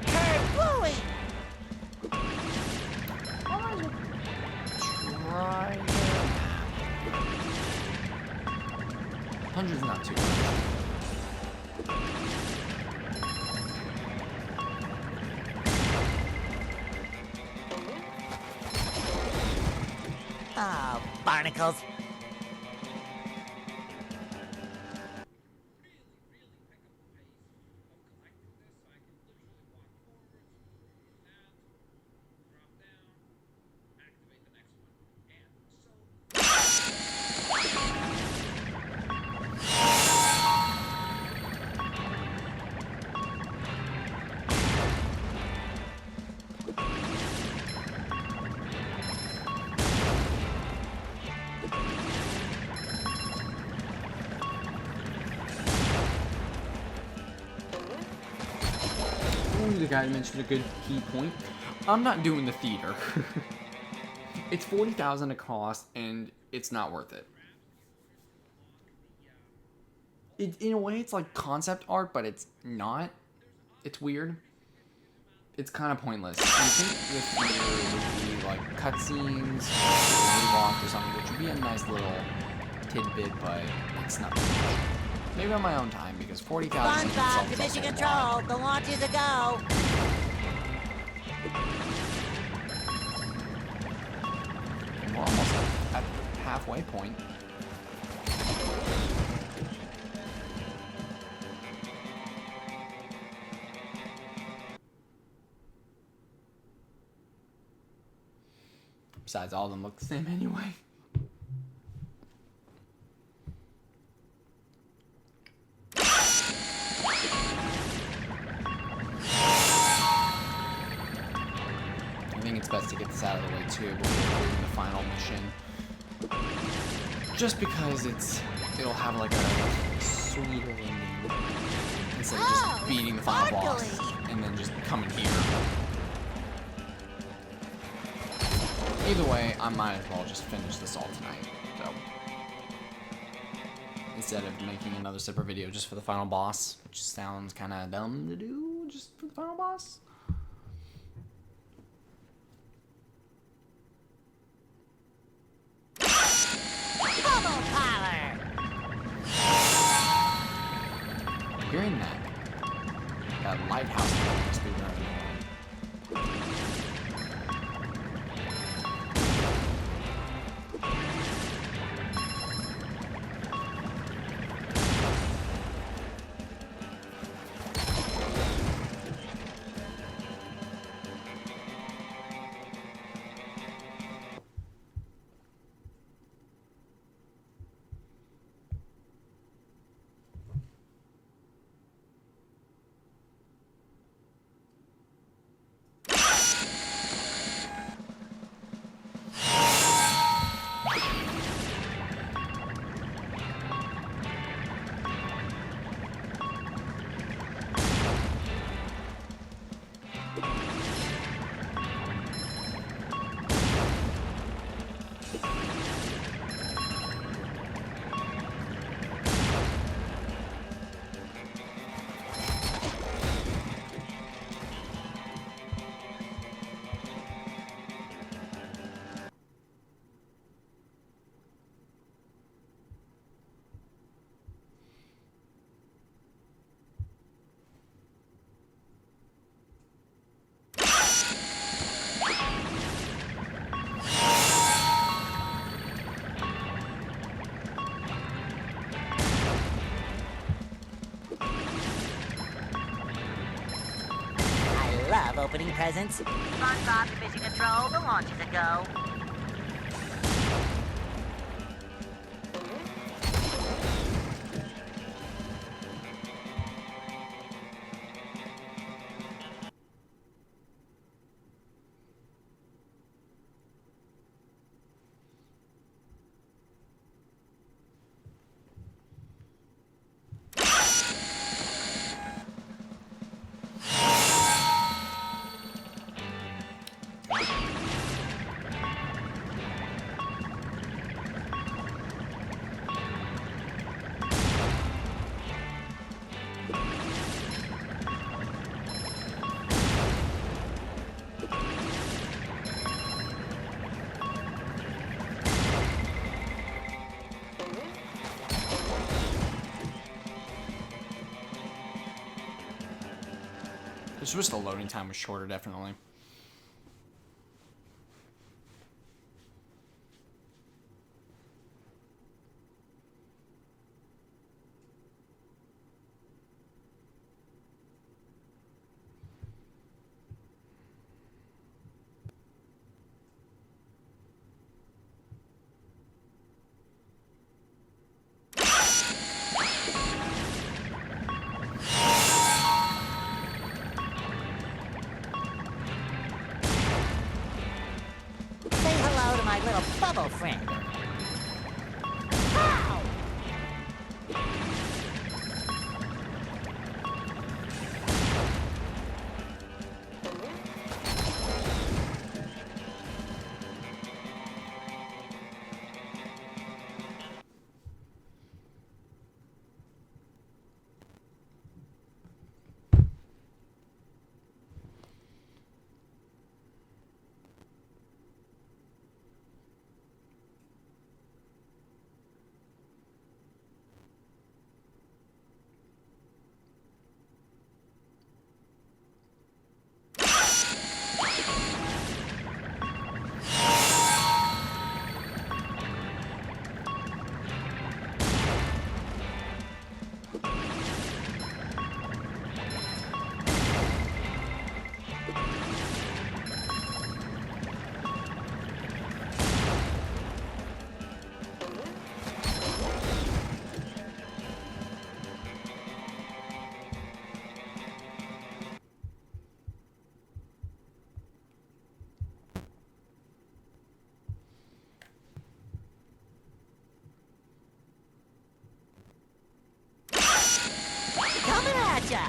Kerplooey! Try. 100's not too bad. Oh, barnacles. The guy mentioned a good key point. I'm not doing the theater. It's $40,000 a cost, and it's not worth it. In a way, it's like concept art, but it's not. It's weird. It's kind of pointless. You think the theater would be like cutscenes, or something, which would be a nice little tidbit, but it's not. Maybe on my own time, because 40,000. SpongeBob Division Control, the launch is a go. We're almost at the halfway point. Besides, all of them look the same anyway. I think it's best to get this out of the way too before doing the final mission. Just because it'll have like a sweeter ending instead of just beating the final boss and then just coming here. Either way, I might as well just finish this all tonight. So instead of making another separate video just for the final boss, which sounds kind of dumb to do just for the final boss. Bubble power! in that. That lighthouse thing must be very annoying. Love opening presents. SpongeBob to mission control. The launch is a go. Just wish the loading time was shorter, definitely. Little bubble friend. Ow! Coming at ya!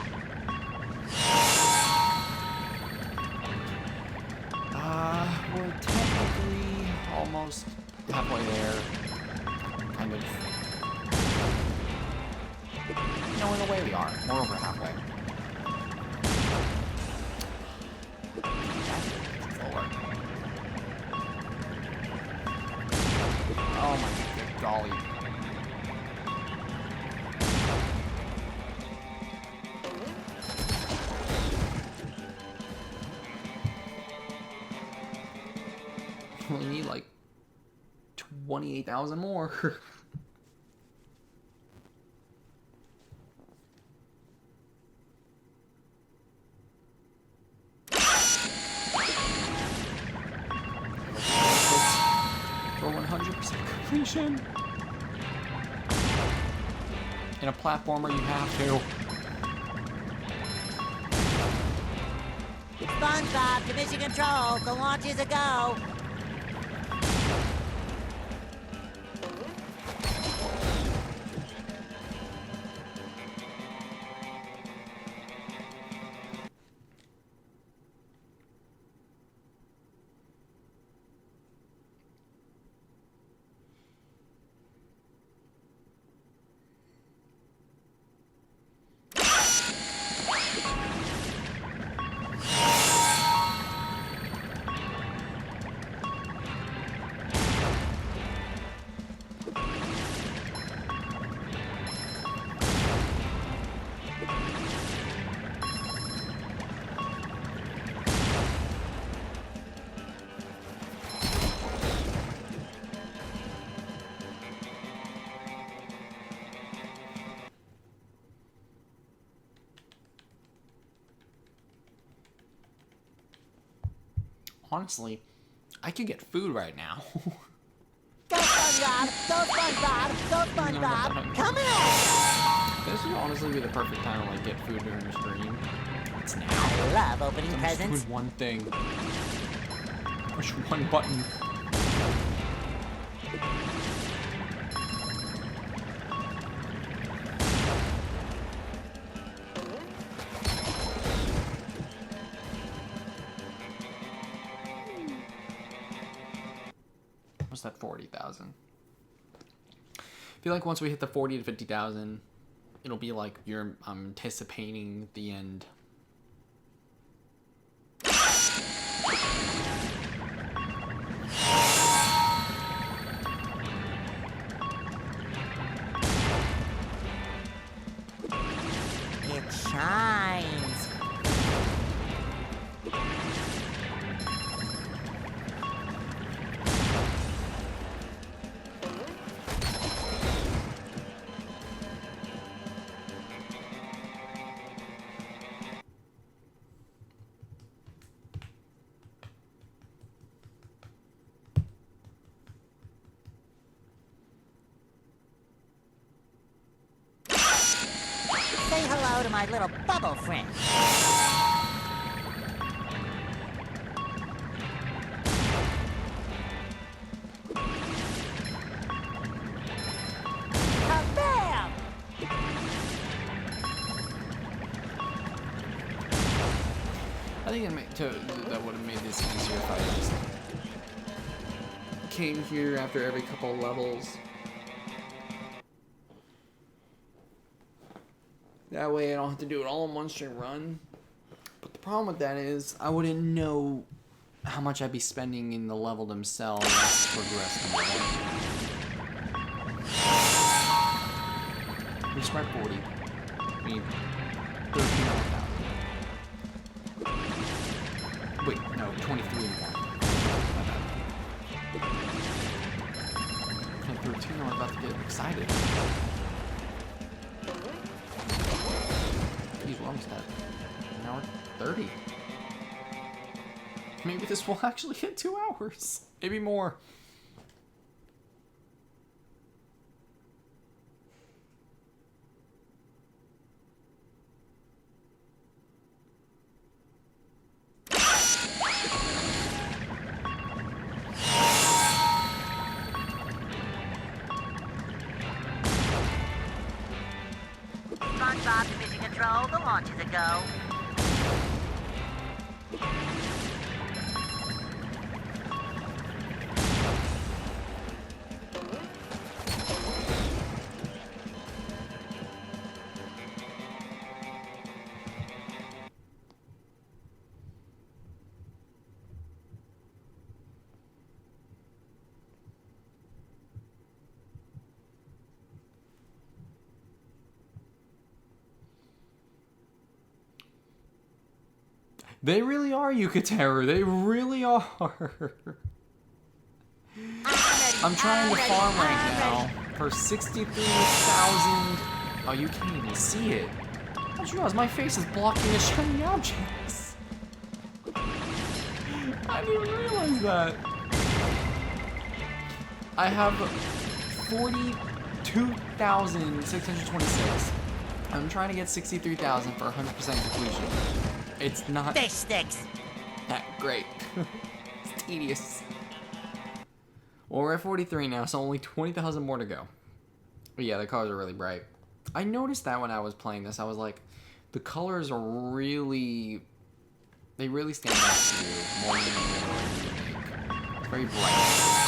We're technically almost halfway there. Kind of. No, in a way we are. We're over halfway. Forward. Oh my good golly. Only need like 28,000 more. For 100% completion. In a platformer, you have to. SpongeBob to mission control. The launch is a go. Honestly, I could get food right now. Go SpongeBob! Go SpongeBob! Go SpongeBob! Come here! This would honestly be the perfect time to like get food during the stream. It's now. I love opening I'm just presents. doing one thing. Push one button. What's that? 40,000. I feel like once we hit the 40 to 50,000, it'll be like I'm anticipating the end. It shines. Say hello to my little bubble friend. Kabam! I think that would have made this easier if I just came here after every couple of levels. That way I don't have to do it all in one straight run. But the problem with that is I wouldn't know how much I'd be spending in the level themselves to progress number one. We spent 40. We need 13 more thousand. Wait, no, 23 more. My bad. And 13, I'm about to get excited. Geez, we're almost at an hour 30. Maybe this will actually hit 2 hours. Maybe more. SpongeBob to mission control. The launch is a go. They really are Yuka Terror. They really are. I'm trying to farm right now for 63,000. Oh, you can't even see it. I just realized my face is blocking the shiny objects. I didn't even realize that. I have 42,626. I'm trying to get 63,000 for 100% completion. It's not Fish sticks. that great. It's tedious. Well, we're at 43 now, so only 20,000 more to go. But yeah, the colors are really bright. I noticed that when I was playing this, I was like, the colors are really, they really stand out to you more than the remake. It's very bright.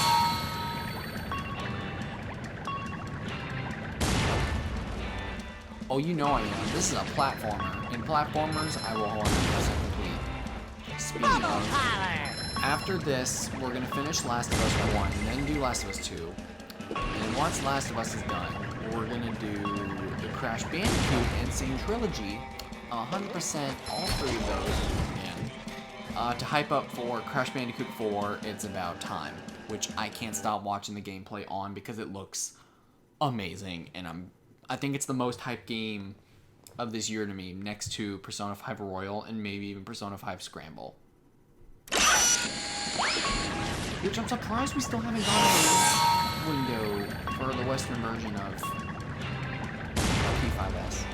Oh, you know I am. This is a platformer. In platformers, I will 100% complete. Speaking of, after this, we're going to finish Last of Us 1, and then do Last of Us 2. And once Last of Us is done, we're going to do the Crash Bandicoot Insane Trilogy, 100% all three of those again, to hype up for Crash Bandicoot 4, It's About Time, which I can't stop watching the gameplay on because it looks amazing, and I think it's the most hyped game of this year to me, next to Persona 5 Royal and maybe even Persona 5 Scramble. Which I'm surprised we still haven't gotten a release window for the Western version of P5S.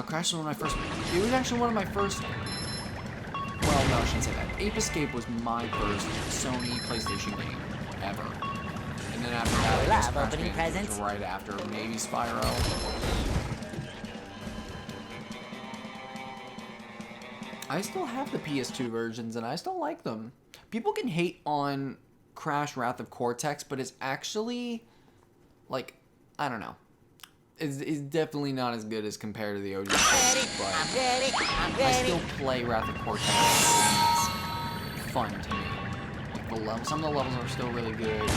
Crash was one of my first... It was actually one of my first... Well, no, I shouldn't say that. Ape Escape was my first Sony PlayStation game ever. And then after that, I guess Crash Bandicoot was right after, maybe Spyro. I still have the PS2 versions, and I still like them. People can hate on Crash Wrath of Cortex, but it's actually, like, I don't know. It's definitely not as good as compared to the OG games, but I still play Wrath of Cortex, and it's fun to me. Like some of the levels are still really good.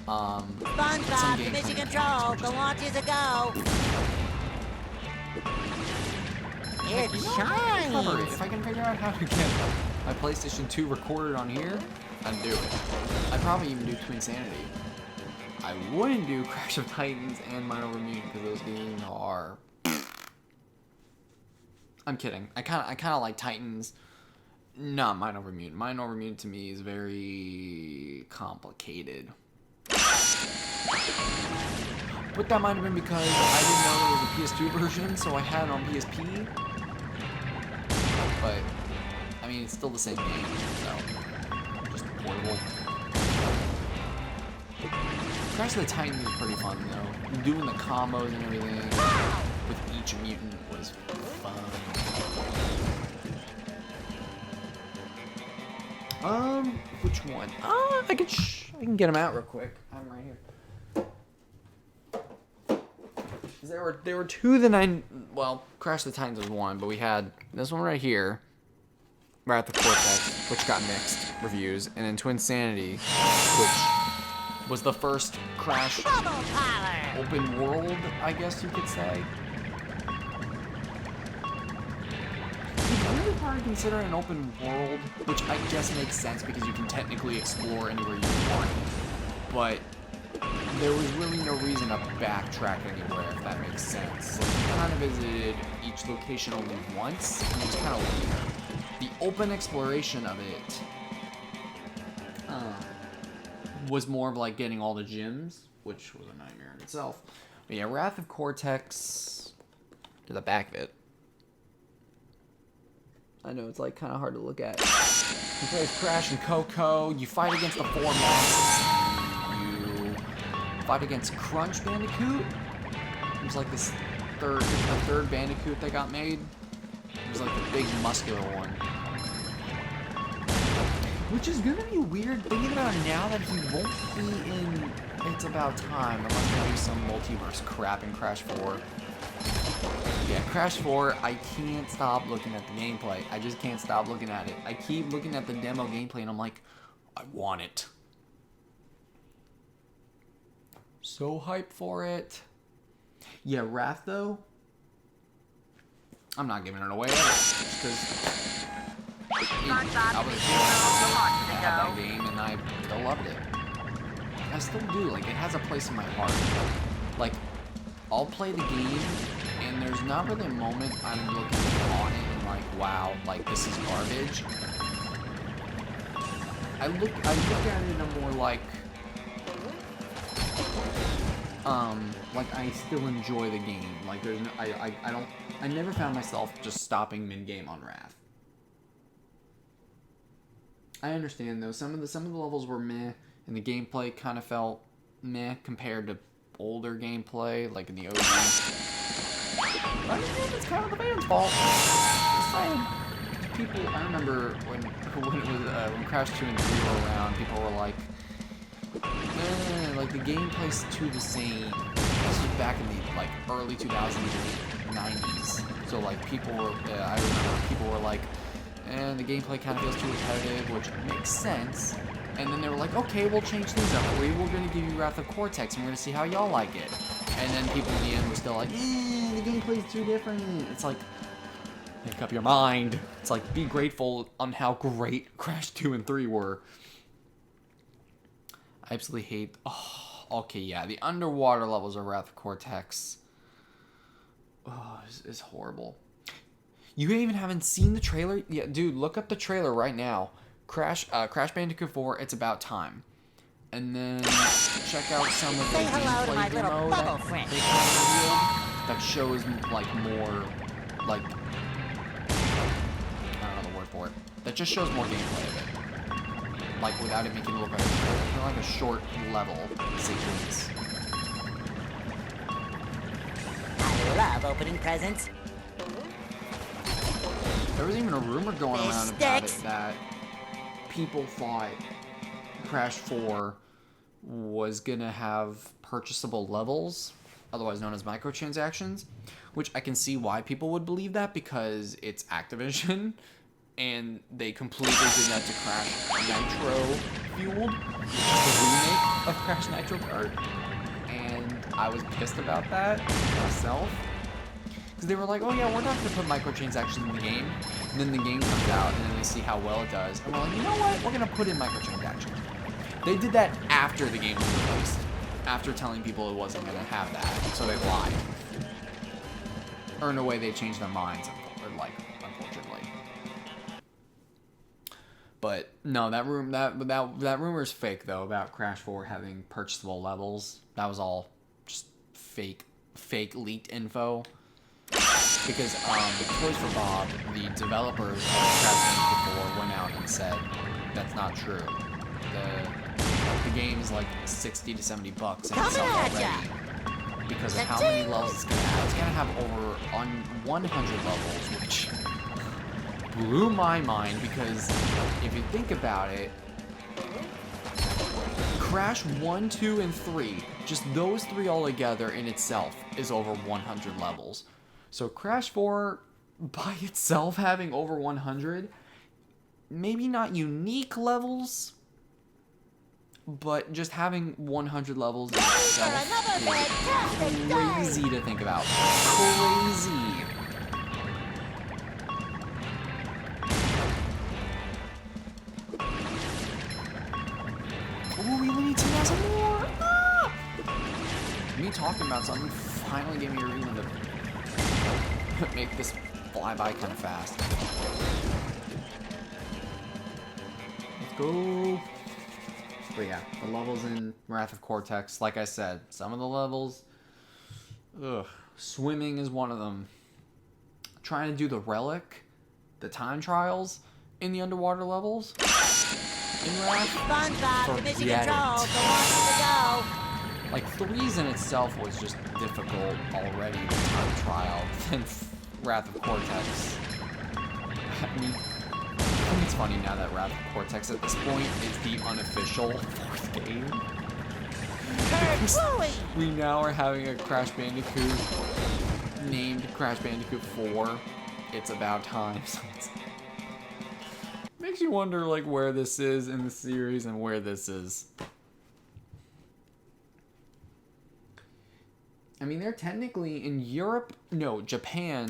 SpongeBob, mission control. The launch is a go. It shines. If I can figure out how to get my PlayStation 2 recorded on here, I'd do it. I'd probably even do Twinsanity. I wouldn't do Crash of Titans and Mine Over Mutant because those games are... I'm kidding. I kind of like Titans, not Mine Over Mutant. Mine Over Mutant to me is very complicated. But that might have been because I didn't know there was a PS2 version, so I had it on PSP. But, I mean, it's still the same game, so just portable. Crash of the Titans is pretty fun, though. Doing the combos and everything with each mutant was fun. Which one? I can get them out real quick. I'm right here. There were two that well, Crash of the Titans was one, but we had this one right here, Wrath of Cortex, which got mixed reviews, and then Twinsanity, which was the first Crash open world, I guess you could say. It's really hard to consider an open world, which I guess makes sense because you can technically explore anywhere you want, but there was really no reason to backtrack anywhere, if that makes sense. Like, you kind of visited each location only once, and it was kind of weird. The open exploration of it was more of like getting all the gems, which was a nightmare in itself. But yeah, Wrath of Cortex, to the back of it. I know, it's like kind of hard to look at. You play as Crash and Coco, you fight against the four masks. Fight against Crunch Bandicoot. It was like this third Bandicoot that got made. It was like the big muscular one. Which is gonna be weird thinking about it now that he won't be in It's About Time unless they do some multiverse crap in Crash 4. Yeah, Crash 4, I can't stop looking at the gameplay. I just can't stop looking at it. I keep looking at the demo gameplay and I'm like, I want it. So hyped for it. Yeah, Wrath though, I'm not giving it away ever. Just because I was a kid when I had that game and I still loved it. I still do. Like, it has a place in my heart. Like, I'll play the game, and there's not really a moment I'm looking on it and like, wow, like, this is garbage. I look at it and I'm more like I still enjoy the game. Like, there's no, I never found myself just stopping mid-game on Wrath. I understand though, some of the levels were meh, and the gameplay kind of felt meh compared to older gameplay, like in the OG. But it's kind of the band's fault. Just saying. People, I remember when Crash 2 and 3 were around, people were like, like the gameplay's too the same. This was back in the like early 2000s, 90s. So like people were, I remember people were like, the gameplay kind of feels too repetitive, which makes sense. And then they were like, okay, we'll change things up for you. We're going to give you Wrath of Cortex, and we're going to see how y'all like it. And then people in the end were still like, the gameplay's too different. It's like, make up your mind. It's like, be grateful on how great Crash 2 and 3 were. I absolutely hate... Oh, okay, yeah. The underwater levels of Wrath of Cortex. Oh, it's horrible. You even haven't seen the trailer? Yeah, dude, look up the trailer right now. Crash Bandicoot 4, It's About Time. And then check out some of the gameplay demo that they kind of revealed that shows like more, like, I don't know the word for it. That just shows more gameplay of it. Like, without it making it look like a trailer. Kind of like a short level sequence. I love opening presents. There was even a rumor going around about it that people thought Crash 4 was gonna have purchasable levels, otherwise known as microtransactions, which I can see why people would believe that, because it's Activision, and they completely did that to Crash Nitro Fueled, which is the remake of Crash Nitro Kart, and I was pissed about that myself. Because they were like, oh yeah, we're not going to put microtransactions in the game. And then the game comes out, and then they see how well it does. And we're like, you know what? We're going to put in microtransactions. They did that after the game was released. After telling people it wasn't going to have that. So they lied. Or in a way, they changed their minds. Unfortunately. But no, that rumor is fake, though, about Crash 4 having purchasable levels. That was all just fake leaked info. Because Toys for Bob, the developers of Crash Bandicoot 4, went out and said that's not true. The game is like $60 to $70 in itself already because of how many levels it's gonna have. It's gonna have over 100 levels, which blew my mind because if you think about it, Crash 1, 2, and 3, just those three all together in itself is over 100 levels. So Crash 4 by itself having over 100, maybe not unique levels, but just having 100 levels in itself is crazy to think about. Crazy. Oh, we need to know some more. Ah! Me talking about something finally gave me a reason to make this fly by kind of fast. Let's go. But yeah, the levels in Wrath of Cortex, like I said, some of the levels, swimming is one of them. Trying to do the relic, the time trials in the underwater levels in Wrath. SpongeBob, mission control, go on to go. Like, 3's in itself was just difficult already, the time trial, than Wrath of Cortex. I mean, I think it's funny now that Wrath of Cortex at this point is the unofficial 4th game. We now are having a Crash Bandicoot named Crash Bandicoot 4. It's About Time. So makes you wonder, like, where this is in the series and where this is. I mean, they're technically in Europe, no, Japan,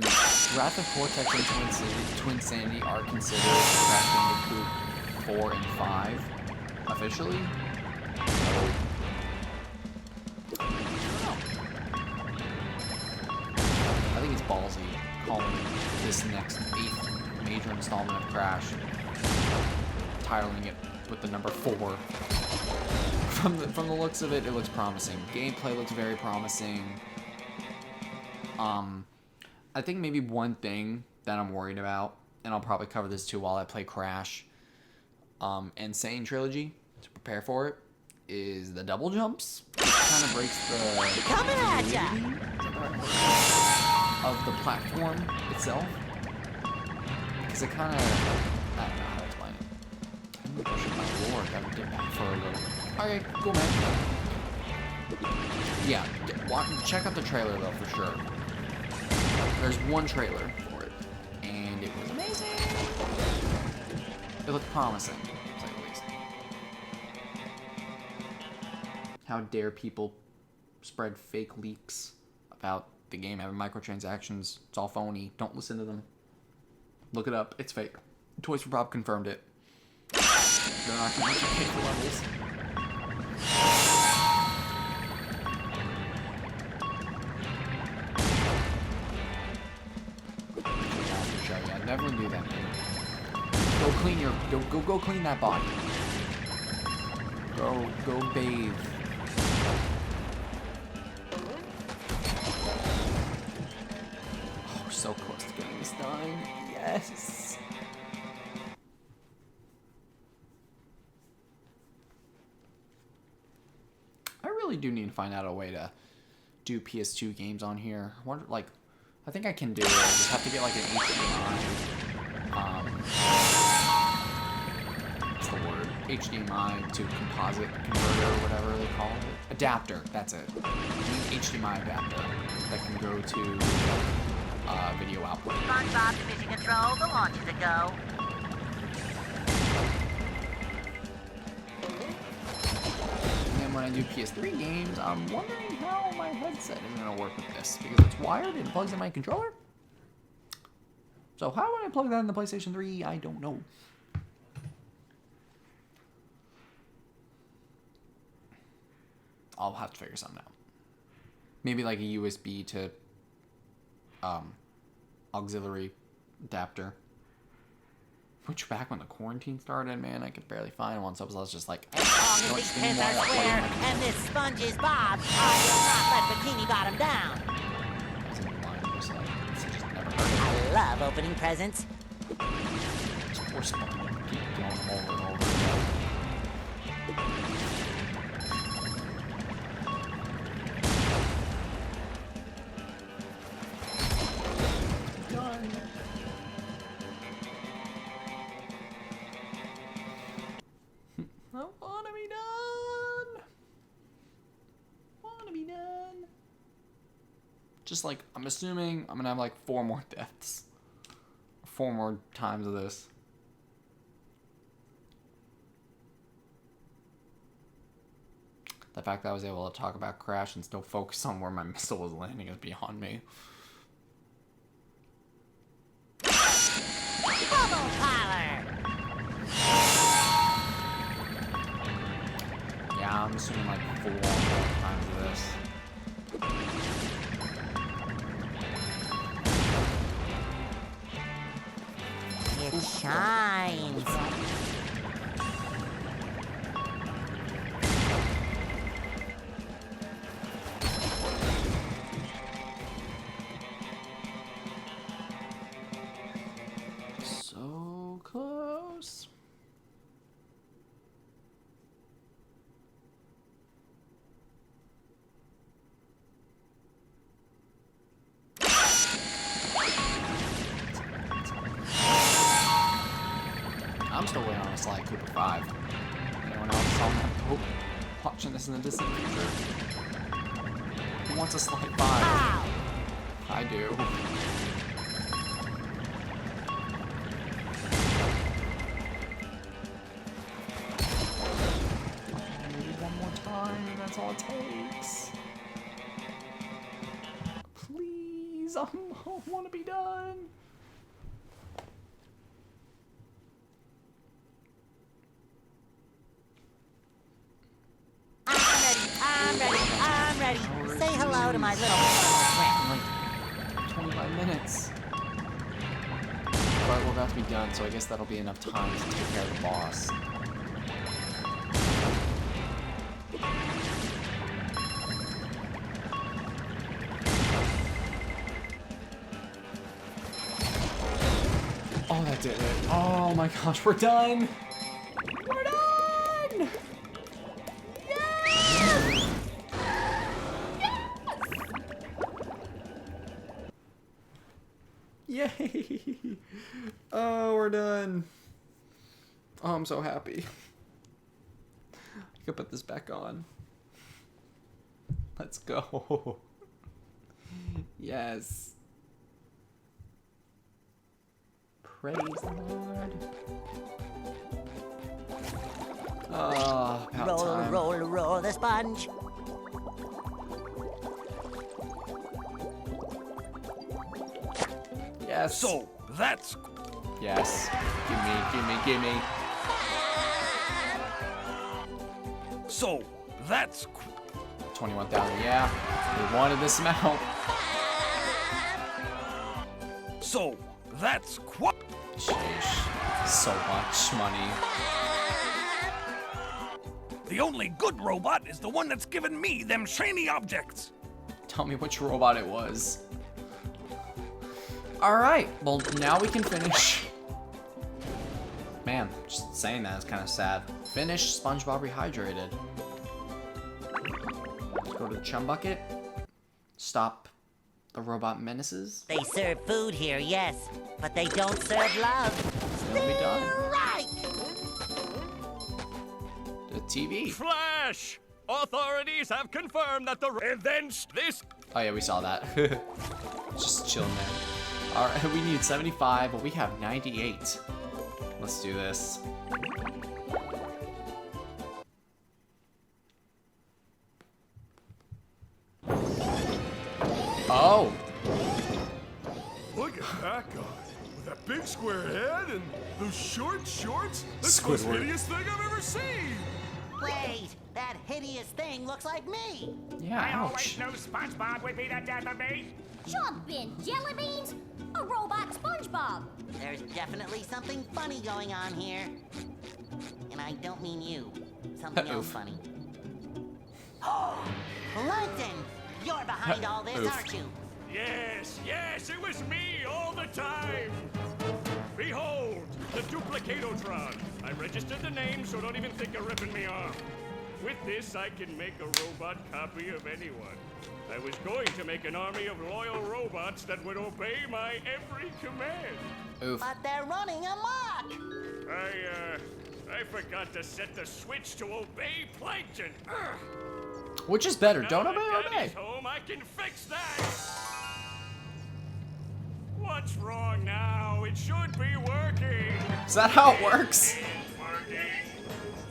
Wrath of Cortex and Twin Sanity are considered Crash Bandicoot 4 and 5, officially. So, this next 8th major installment of Crash, titling it with the number 4. From the looks of it, it looks promising. Gameplay looks very promising. I think maybe one thing that I'm worried about, and I'll probably cover this too while I play Crash, Insane Trilogy, to prepare for it, is the double jumps. It kind of breaks the Coming at ya! of the platform itself. Because it kind of, I don't know how to explain it. I'm pushing my lord, gotta dip back for a little. Okay, cool, man. Yeah, check out the trailer though, for sure. There's one trailer for it, and it was amazing. It looked promising, to say the least. How dare people spread fake leaks about the game having microtransactions? It's all phony. Don't listen to them. Look it up. It's fake. Toys for Bob confirmed it. They're not going to make you pay for levels. Yeah, definitely do that. Go clean your. Go clean that body. Go bathe. Oh, we're so close to getting this done. Yes. I really do need to find out a way to do PS2 games on here. I wonder, like, I think I can do it. I just have to get like an HDMI. What's the word? HDMI to composite converter or whatever they call it. Adapter. That's it. HDMI adapter that can go to video output. SpongeBob Division Control, the launch is a go. When I do PS3 games, I'm wondering how my headset is going to work with this, because it's wired and it plugs in my controller. So how would I plug that in the PlayStation 3? I don't know. I'll have to figure something out. Maybe like a USB to auxiliary adapter. Which back when the quarantine started, man, I could barely find one, so I was just like, As long as these pins are square and this sponge is Bob, I will not let Bikini Bottom down. I was in the line just like, this just never heard I love opening presents. of it. We're SpongeBob. Keep going over and over again. Done. I wanna be done. Wanna be done. Just like, I'm assuming I'm gonna have like 4 more deaths. 4 more times of this. The fact that I was able to talk about Crash and still focus on where my missile was landing is beyond me. Bubble Parlor! Yeah, I'm assuming like 4 more times of this. It shines. So close. I'm still waiting on a Sly Cooper 5. Anyone else on that boat watching this in the distant future? Who wants a Sly 5? Ow! I do. Maybe one more time, and that's all it takes. Please, I want to be done. I'm ready. Say hello to my little friend. In like 25 minutes. But we're about to be done, so I guess that'll be enough time to take care of the boss. Oh, that did it. Oh my gosh, we're done! We're done! Yes! Yes! Yay! Oh, we're done. Oh, I'm so happy. I can put this back on. Let's go. Yes. Praise the Lord. Oh, about Roll, time. roll, roll the sponge. Yes. So, that's... Yes. Gimme. So, that's... 21,000. Yeah. We wanted this amount. So, that's... What? Sheesh. So much money. The only good robot is the one that's given me them shiny objects. Tell me which robot it was. Alright, well, now we can finish. Man, just saying that is kind of sad. Finish SpongeBob Rehydrated. Let's go to the chum bucket. Stop the robot menaces. They serve food here, yes, but they don't serve love. Then we'll be done. Right. The TV. Flash! Authorities have confirmed that the and then this. Oh yeah, we saw that. Just chilling there. Alright, we need 75, but we have 98. Let's do this. Oh! Look at that guy. With that big square head and those short shorts. That's the most Squidward. hideous thing I've ever seen. Wait, that hideous thing looks like me. Yeah, I always ouch. knew SpongeBob would be the death of me. Jumpin' jelly beans? A robot SpongeBob. There's definitely something funny going on here. And I don't mean you. Something else Oof. funny. Plankton! You're behind all this, Oof. aren't you? Yes, it was me all the time. Behold, the Duplicatotron. I registered the name, so don't even think of ripping me off. With this, I can make a robot copy of anyone. I was going to make an army of loyal robots that would obey my every command. Oof. But they're running amok! I forgot to set the switch to obey Plankton. Ugh. Which is better, Now don't that obey or obey? Daddy's home, I can fix that. What's wrong now? It should be working. Is that how it works? It's working.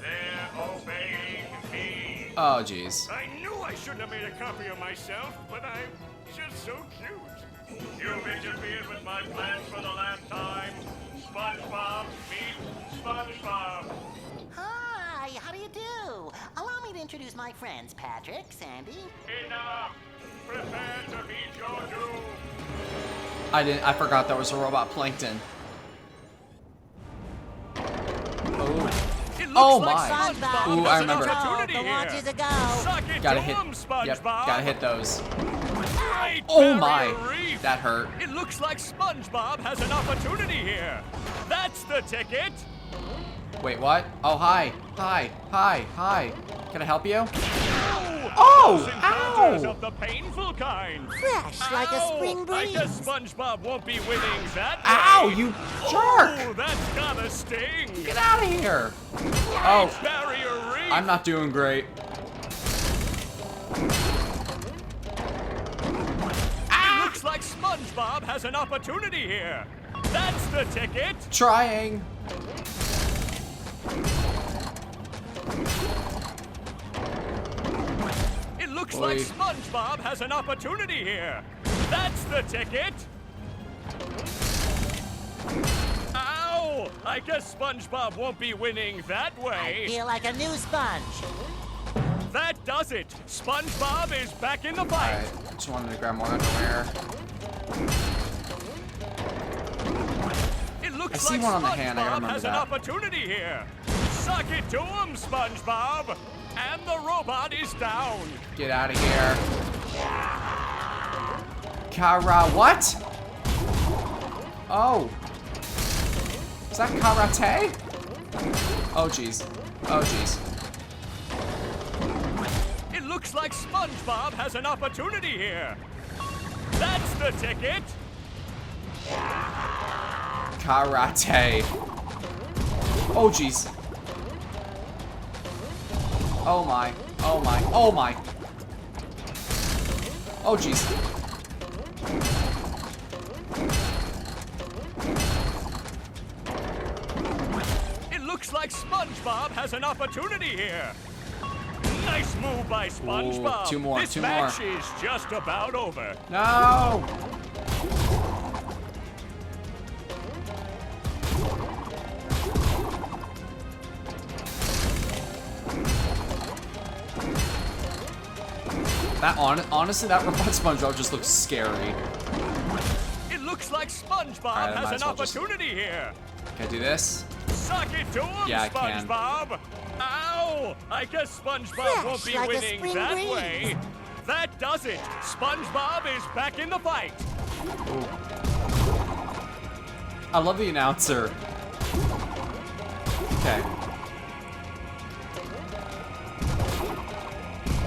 They're obeying me. Oh, jeez. I knew I shouldn't have made a copy of myself, but I'm just so cute. You've interfered with my plans for the last time. SpongeBob, meet SpongeBob. Hi, how do you do? Allow me to introduce my friends, Patrick, Sandy. Enough. Prepare to meet your doom. I forgot there was a robot Plankton. Oh. It looks Oh like my. SpongeBob Ooh, has I an remember. opportunity The here. launch is a go. Suck it Gotta to hit. 'em, SpongeBob. Yep, gotta hit those. Great Oh barrier my. reef. That hurt. It looks like SpongeBob has an opportunity here. That's the ticket. Wait, what? Oh, hi. Hi. Can I help you? Oh! Encounters Ow! of the painful kind. Fresh like a Ow! spring I breeze. guess SpongeBob won't be winning that Ow, way. you Oh, jerk! that's gotta sting. Get out of here! Oh, Barrier reef. I'm not doing great. It looks like SpongeBob has an opportunity here. That's the ticket. Trying. It looks Oi. like SpongeBob has an opportunity here. That's the ticket. Ow! I guess SpongeBob won't be winning that I way. feel like a new sponge. That does it. SpongeBob is back in the fight. Alright, just wanted to grab more underwear. It Looks I see like one on the hand, I SpongeBob remember has that. an opportunity here. Suck it to him, SpongeBob. And the robot is down. Get out of here. What? Oh. Is that karate? Oh, jeez. Oh, jeez. It looks like SpongeBob has an opportunity here. That's the ticket. Karate. Oh, jeez. Oh, my. Oh, my. Oh, my. Oh, jeez. It looks like SpongeBob has an opportunity here. Nice move by SpongeBob. Ooh, two more, this two match more. is just about over. No! Honestly, that robot SpongeBob just looks scary. It looks like SpongeBob Alright, I might has as an well just- opportunity here. Can I do this? Suck it to him, Yeah, I can. SpongeBob. Ow! I guess SpongeBob won't be like a winning spring that breeze. way. That does it. SpongeBob is back in the fight. I love the announcer. Okay.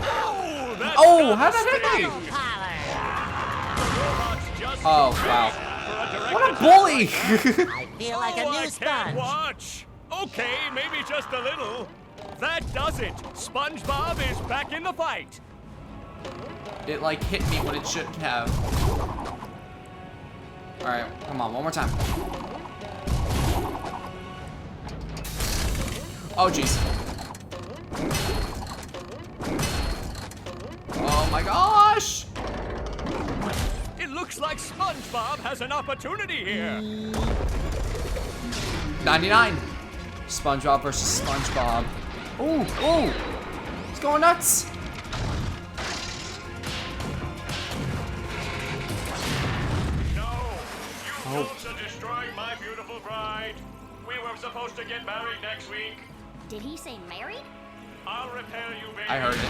Oh, that's Oh, gotta how did that hit sting. me? Holler. Robot's just Oh, too wow. fast for a direct What a attack. bully! I feel like a Oh, new I can't sponge. watch. Okay, maybe just a little. That does it. SpongeBob is back in the fight. It like hit me when it shouldn't have. Alright, come on, one more time. Oh, jeez. Oh my gosh! It looks like SpongeBob has an opportunity here. 99. SpongeBob versus SpongeBob. Ooh, ooh! It's going nuts! No, you folks are destroying my beautiful bride. We were supposed to get married next week. Did he say married? I'll repair you, baby. I heard it.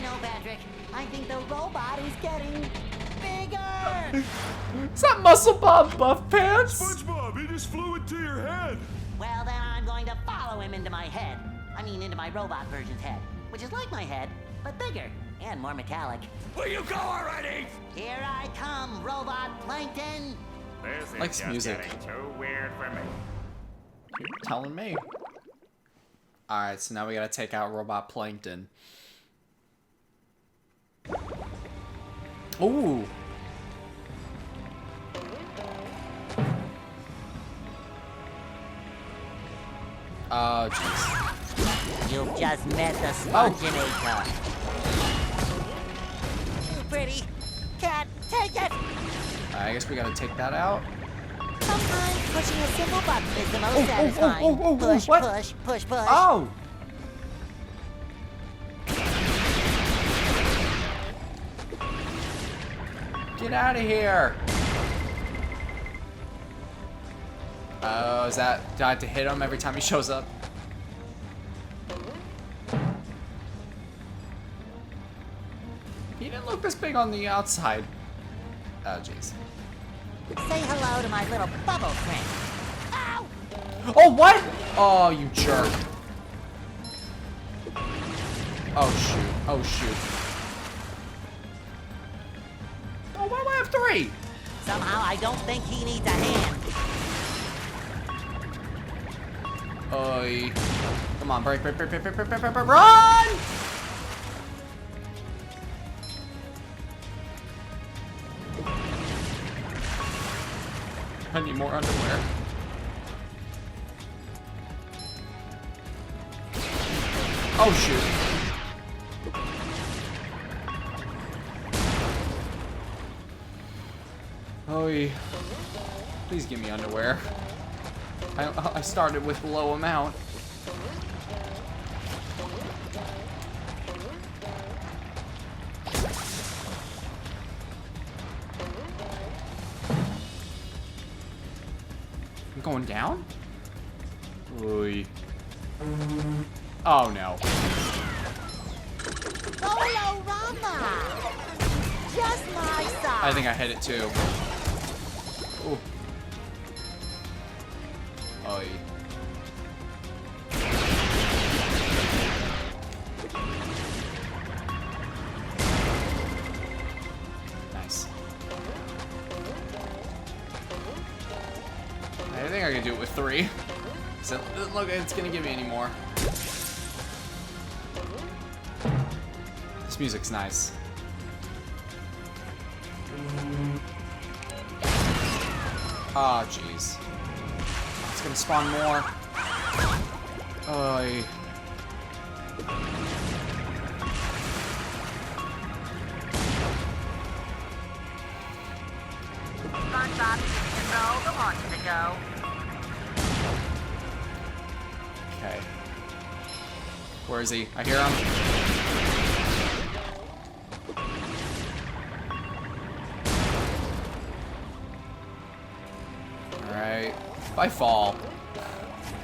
No, Patrick. I think the robot is getting bigger. Is that Muscle Bob Buff Pants? SpongeBob, he just flew into your head. Well, then I'm going to follow him into my head. I mean, into my robot version's head, which is like my head, but bigger and more metallic. Will you go already? Here I come, robot Plankton. This is Likes just music. getting too weird for me. You're telling me. Alright, so now we gotta take out Robot Plankton. Ooh! Oh, jeez. You've just met the Spongeinator. Too pretty. Cat, take it. I guess we gotta take that out. Sometimes pushing a single button is the most satisfying. Push, what? push, push, push. Oh! Get out of here! Oh, is that... Do I have to hit him every time he shows up? He didn't look this big on the outside. Oh, jeez. Say hello to my little bubble friend. Ow! Oh, what? Oh, you jerk. Oh, shoot. Oh, shoot. Oh, why do I have 3? Somehow I don't think he needs a hand. Oi. Come on, break, run! I need more underwear. Oh, shoot. Oi. Please give me underwear. I started with low amount. I'm going down? Oy. Oh no. Solo-rama! Just my size! I think I hit it too. Ooh. Oy. Nice. I think I can do it with 3. So it doesn't look like it's gonna give me any more. This music's nice. Ah, jeez. It's gonna spawn more. Oy. SpongeBob, you know the launch to go. Okay. Where is he? I hear him. Alright. If I fall,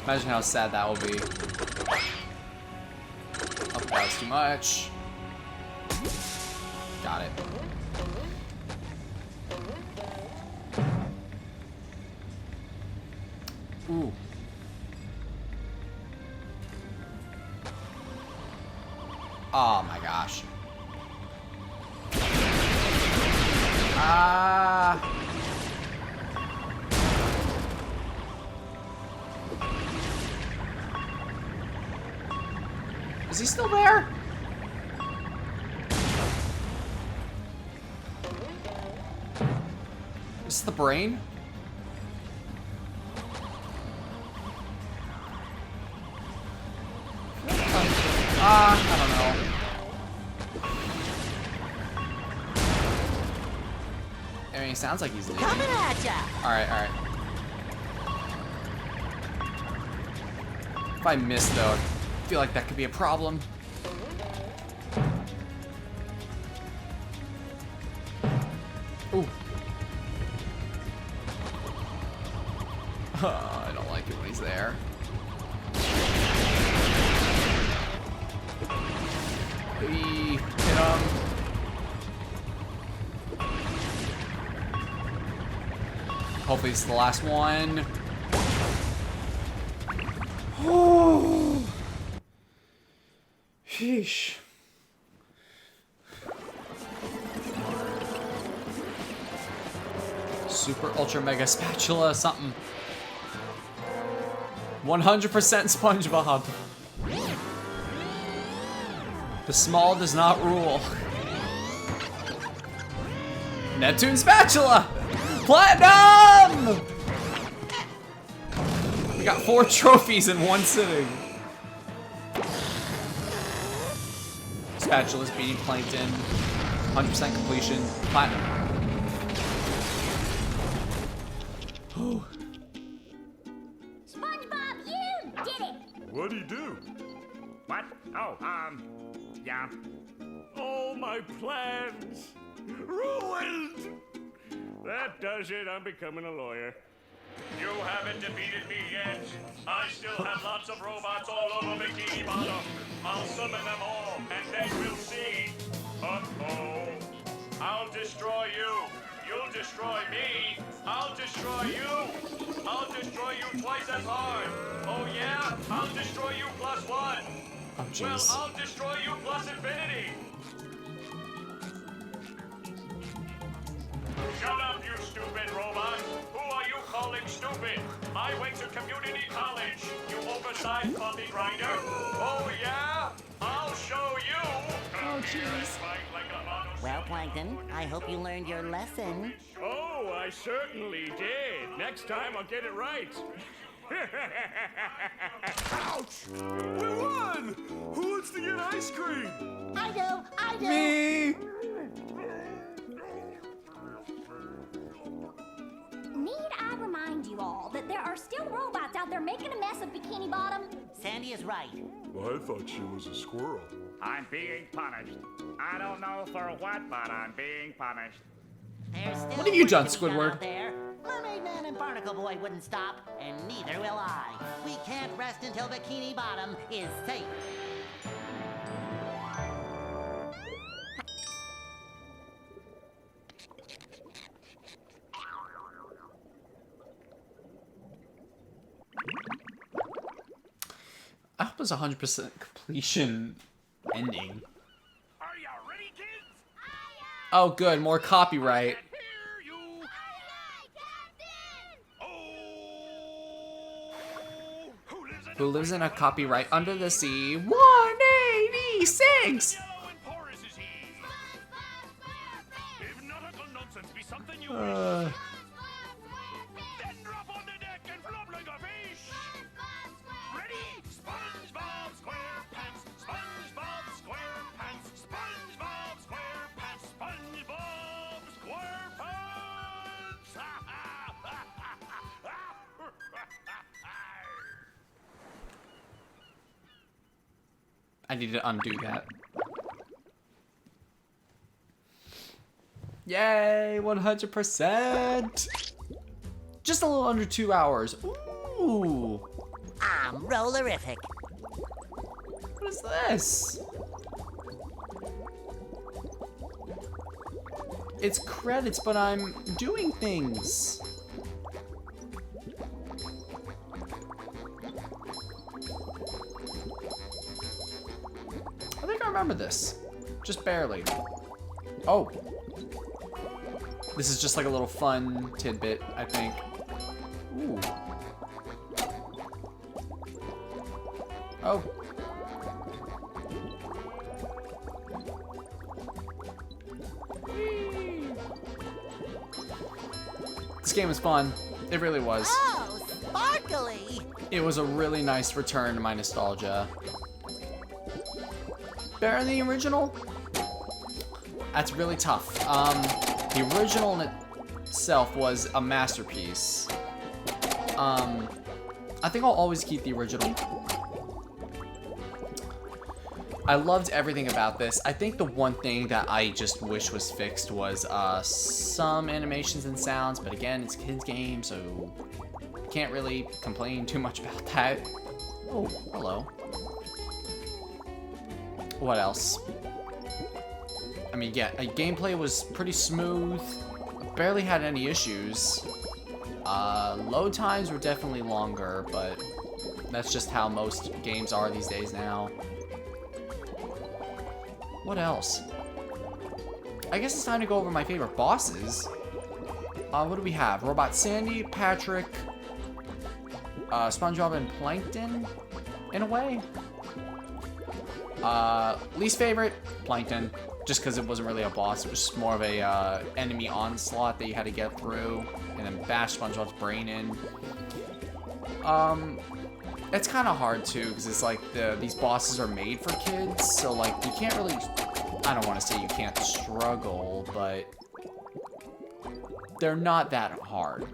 imagine how sad that will be. Oh, that was too much. Got it. Ooh. Oh my gosh. Ah. Is he still there? Is this the brain? I don't know. I mean, it sounds like he's leaving. Coming at ya! Alright, alright. If I miss, though, I feel like that could be a problem. Ooh. I don't like it when he's there. Hit him. Hopefully it's the last one. Oh. Sheesh. Super ultra mega spatula something. 100% SpongeBob. The small does not rule. Neptune spatula! Platinum! We got 4 trophies in one sitting. Spatula's beating Plankton. 100% completion. Platinum. SpongeBob, you did it! What'd he do? What? Oh, yeah. All my plans ruined. That does it. I'm becoming a lawyer. You haven't defeated me yet. I still have lots of robots all over Bikini Bottom. I'll summon them all, and then we'll see. Uh-oh. I'll destroy you. You'll destroy me. I'll destroy you. I'll destroy you twice as hard. Oh yeah? I'll destroy you +1. Oh, Well, jeez. I'll destroy you plus infinity. Shut up, you stupid robot. Who are you calling stupid? I went to community college, you oversized coffee grinder. Oh, yeah? I'll show you. Oh, jeez. Well, Plankton, I hope you learned your lesson. Oh, I certainly did. Next time I'll get it right. Ouch! We won! Who wants to get ice cream? I do! Me! Need I remind you all that there are still robots out there making a mess of Bikini Bottom? Sandy is right. Well, I thought she was a squirrel. I'm being punished. I don't know for what, but I'm being punished. There's still What have you work done, to be Squidward? out there. Mermaid Man and Barnacle Boy boy wouldn't stop, and neither will I. We can't rest until Bikini Bottom is safe. I hope it's 100% completion ending. Are you ready, kids? Oh, good. More copyright. Hear you. Oh, Who lives in a copyright under the sea? 186! yellow and porous is he? If nautical nonsense be something you Uh, wish, then drop on the deck and flop like a fish. Ready? SpongeBob SquarePants, SpongeBob SquarePants, SpongeBob SquarePants, SpongeBob SquarePants. I need to undo that. Yay, 100%! Just a little under 2 hours. Ooh, I'm rollerific. what is this? It's credits, but I'm doing things. I think I remember this. Just barely. Oh. This is just like a little fun tidbit, I think. Ooh. Oh. Whee! This game was fun. It really was. Oh, sparkly! It was a really nice return to my nostalgia. Better than the original? That's really tough. The original in itself was a masterpiece. I think I'll always keep the original. I loved everything about this. I think the one thing that I just wish was fixed was some animations and sounds, but again, it's a kid's game, so can't really complain too much about that. Oh, hello. What else? I mean, yeah, gameplay was pretty smooth. Barely had any issues. Load times were definitely longer, but that's just how most games are these days now. What else? I guess it's time to go over my favorite bosses. What do we have? Robot Sandy, Patrick, SpongeBob and Plankton, in a way. Least favorite, Plankton, just because it wasn't really a boss. It was just more of a enemy onslaught that you had to get through, and then bash SpongeBob's brain in. It's kind of hard too, because it's like these bosses are made for kids, so like you can't really. I don't want to say you can't struggle, but they're not that hard.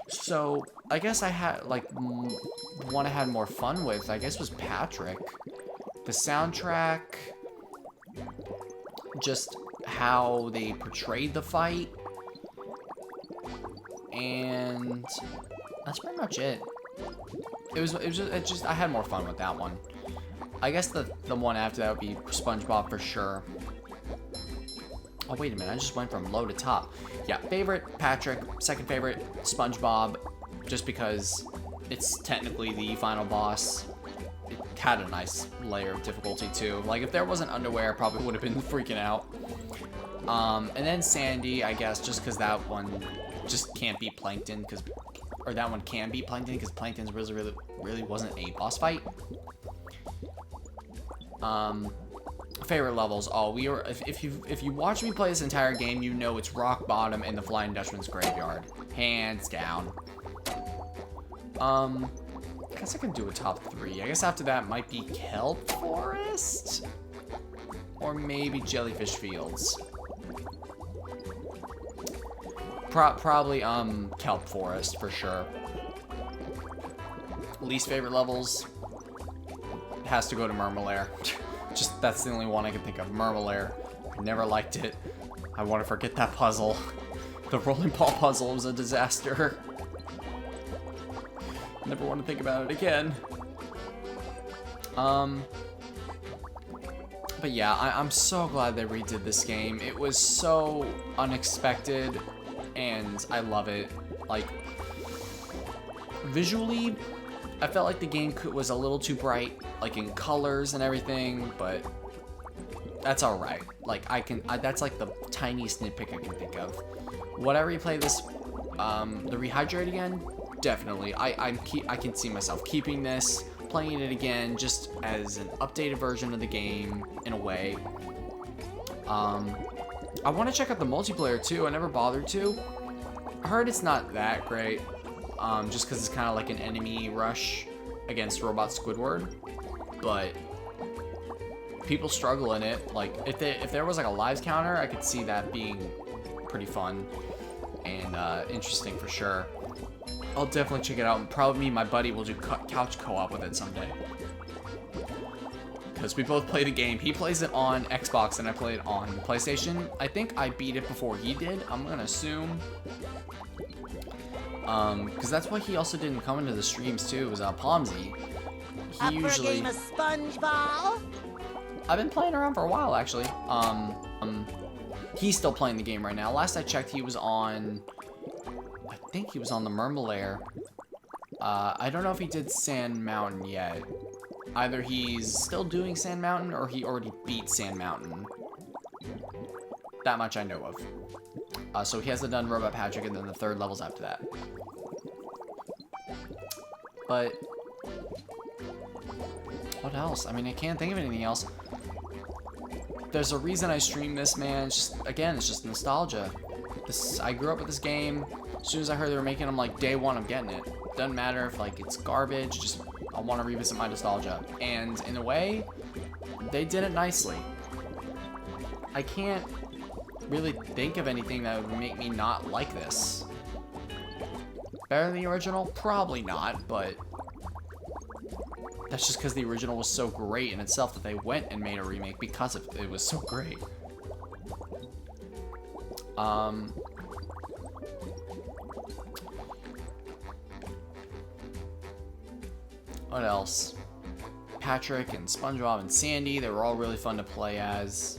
So I guess I had like one I had more fun with, I guess, was Patrick. The soundtrack, just how they portrayed the fight, and that's pretty much it. It just I had more fun with that one. I guess the one after that would be SpongeBob for sure. Oh wait a minute, I just went from low to top. Yeah, favorite Patrick, second favorite SpongeBob, just because it's technically the final boss. It had a nice layer of difficulty too. Like if there wasn't underwear, I probably would have been freaking out. And then Sandy, I guess, just because that one just can't beat Plankton, or that one can beat Plankton because Plankton's really wasn't a boss fight. Favorite levels. Oh, if you watch me play this entire game, you know it's Rock Bottom and the Flying Dutchman's Graveyard, hands down. I guess I can do a top 3. I guess after that might be Kelp Forest, or maybe Jellyfish Fields. Probably Kelp Forest for sure. Least favorite levels has to go to Mermalair. Just that's the only one I can think of. Mermalair. I never liked it. I want to forget that puzzle. The rolling ball puzzle was a disaster. Never want to think about it again. But yeah, I'm so glad they redid this game. It was so unexpected, and I love it. Like, visually, I felt like the game was a little too bright, like in colors and everything, but that's alright. Like, that's like the tiniest nitpick I can think of. Whatever you play this, the Rehydrate again, definitely. I can see myself keeping this, playing it again, just as an updated version of the game, in a way. I want to check out the multiplayer too. I never bothered to. I heard it's not that great, just because it's kind of like an enemy rush against Robot Squidward, but people struggle in it. Like, if there was like a lives counter, I could see that being pretty fun and interesting for sure. I'll definitely check it out, and probably me and my buddy will do couch co-op with it someday. Because we both play the game. He plays it on Xbox and I play it on PlayStation. I think I beat it before he did, I'm gonna assume. Because that's why he also didn't come into the streams too, was Palmsy. Up for a game of SpongeBob? I've been playing around for a while, actually. He's still playing the game right now. Last I checked, he was on... I think he was on the Mermalair. I don't know if he did Sand Mountain yet. Either he's still doing Sand Mountain, or he already beat Sand Mountain. That much I know of. So he hasn't done Robot Patrick, and then the 3rd levels after that. But... what else? I mean, I can't think of anything else. There's a reason I stream this, man. It's just, again, it's just nostalgia. I grew up with this game. As soon as I heard they were making them, like, day one, I'm getting it. Doesn't matter if, like, it's garbage. Just, I want to revisit my nostalgia. And in a way, they did it nicely. I can't really think of anything that would make me not like this. Better than the original? Probably not, but that's just because the original was so great in itself that they went and made a remake because it was so great. What else? Patrick and SpongeBob and Sandy, they were all really fun to play as.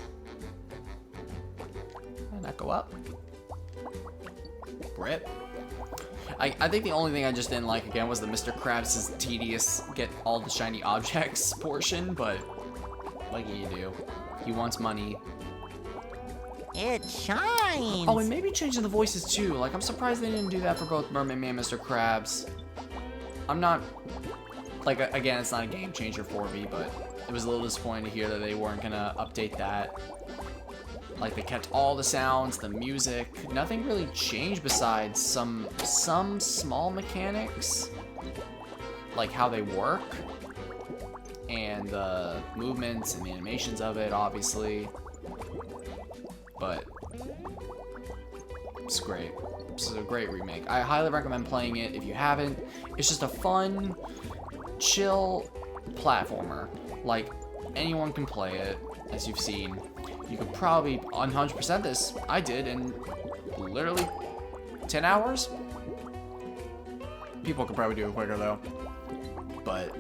And that go up. Rip. I think the only thing I just didn't like again was the Mr. Krabs' tedious get all the shiny objects portion, but what can you do? He wants money. It shines! Oh, and maybe changing the voices too. Like, I'm surprised they didn't do that for both Mermaid Man and Mr. Krabs. I'm not... like, again, it's not a game changer for me, but it was a little disappointing to hear that they weren't gonna update that. Like, they kept all the sounds, the music. Nothing really changed besides some small mechanics. Like how they work. And the movements and the animations of it, obviously. But it's great. This is a great remake. I highly recommend playing it if you haven't. It's just a fun, chill platformer. Like, anyone can play it, as you've seen. You could probably 100% this. I did in literally 10 hours. People could probably do it quicker though. But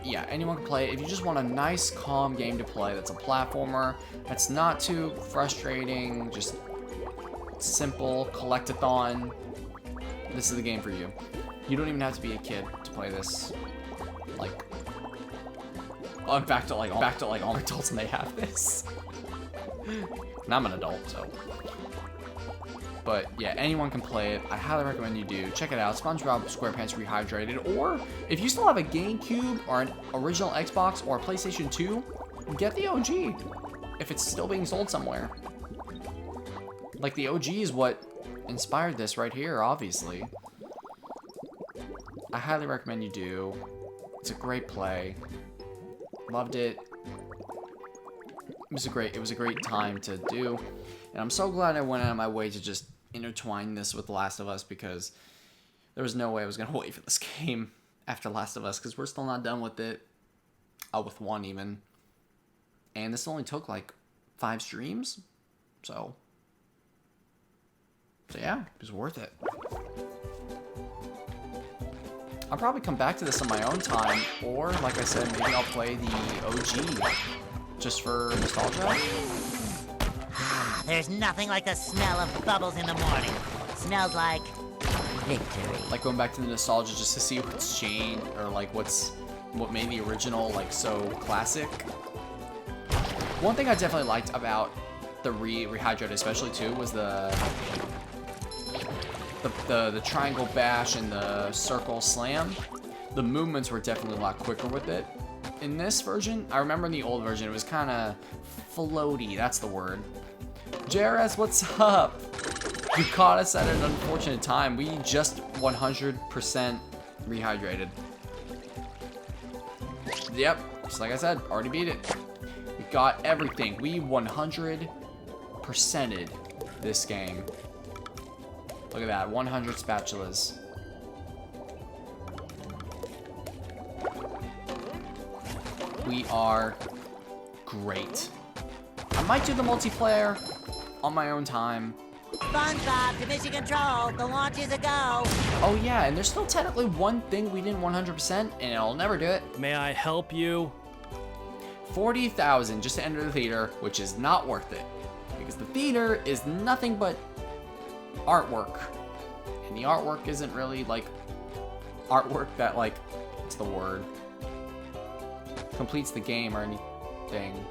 yeah, anyone can play it. If you just want a nice, calm game to play that's a platformer, that's not too frustrating, just simple, collect-a-thon, this is the game for you. You don't even have to be a kid to play this. Like, back to like all adults and they have this. And I'm an adult, so. But yeah, anyone can play it. I highly recommend you do. Check it out. SpongeBob SquarePants Rehydrated. Or if you still have a GameCube or an original Xbox or a PlayStation 2, get the OG. If it's still being sold somewhere. Like, the OG is what inspired this right here, obviously. I highly recommend you do. It's a great play. Loved it. It was a great time to do. And I'm so glad I went out of my way to just intertwine this with Last of Us, because there was no way I was going to wait for this game after Last of Us, because we're still not done with it. With one even. And this only took like 5 streams. So yeah, it was worth it. I'll probably come back to this on my own time, or like I said, maybe I'll play the OG just for nostalgia. There's nothing like the smell of bubbles in the morning. Smells like victory. Like going back to the nostalgia just to see what's changed, or like what made the original like so classic. One thing I definitely liked about the Rehydrated especially too was the triangle bash and the circle slam. The movements were definitely a lot quicker with it. In this version, I remember in the old version it was kind of floaty, that's the word. JRS, what's up? You caught us at an unfortunate time. We just 100% rehydrated. Yep, just like I said, already beat it. We got everything. We 100%ed this game. Look at that, 100 spatulas. We are great. I might do the multiplayer on my own time. SpongeBob to mission control. The launch is a go. Oh yeah, and there's still technically one thing we didn't 100%, and I'll never do it. May I help you? 40,000 just to enter the theater, which is not worth it. Because the theater is nothing but artwork. And the artwork isn't really like artwork that like, what's the word? Completes the game or anything.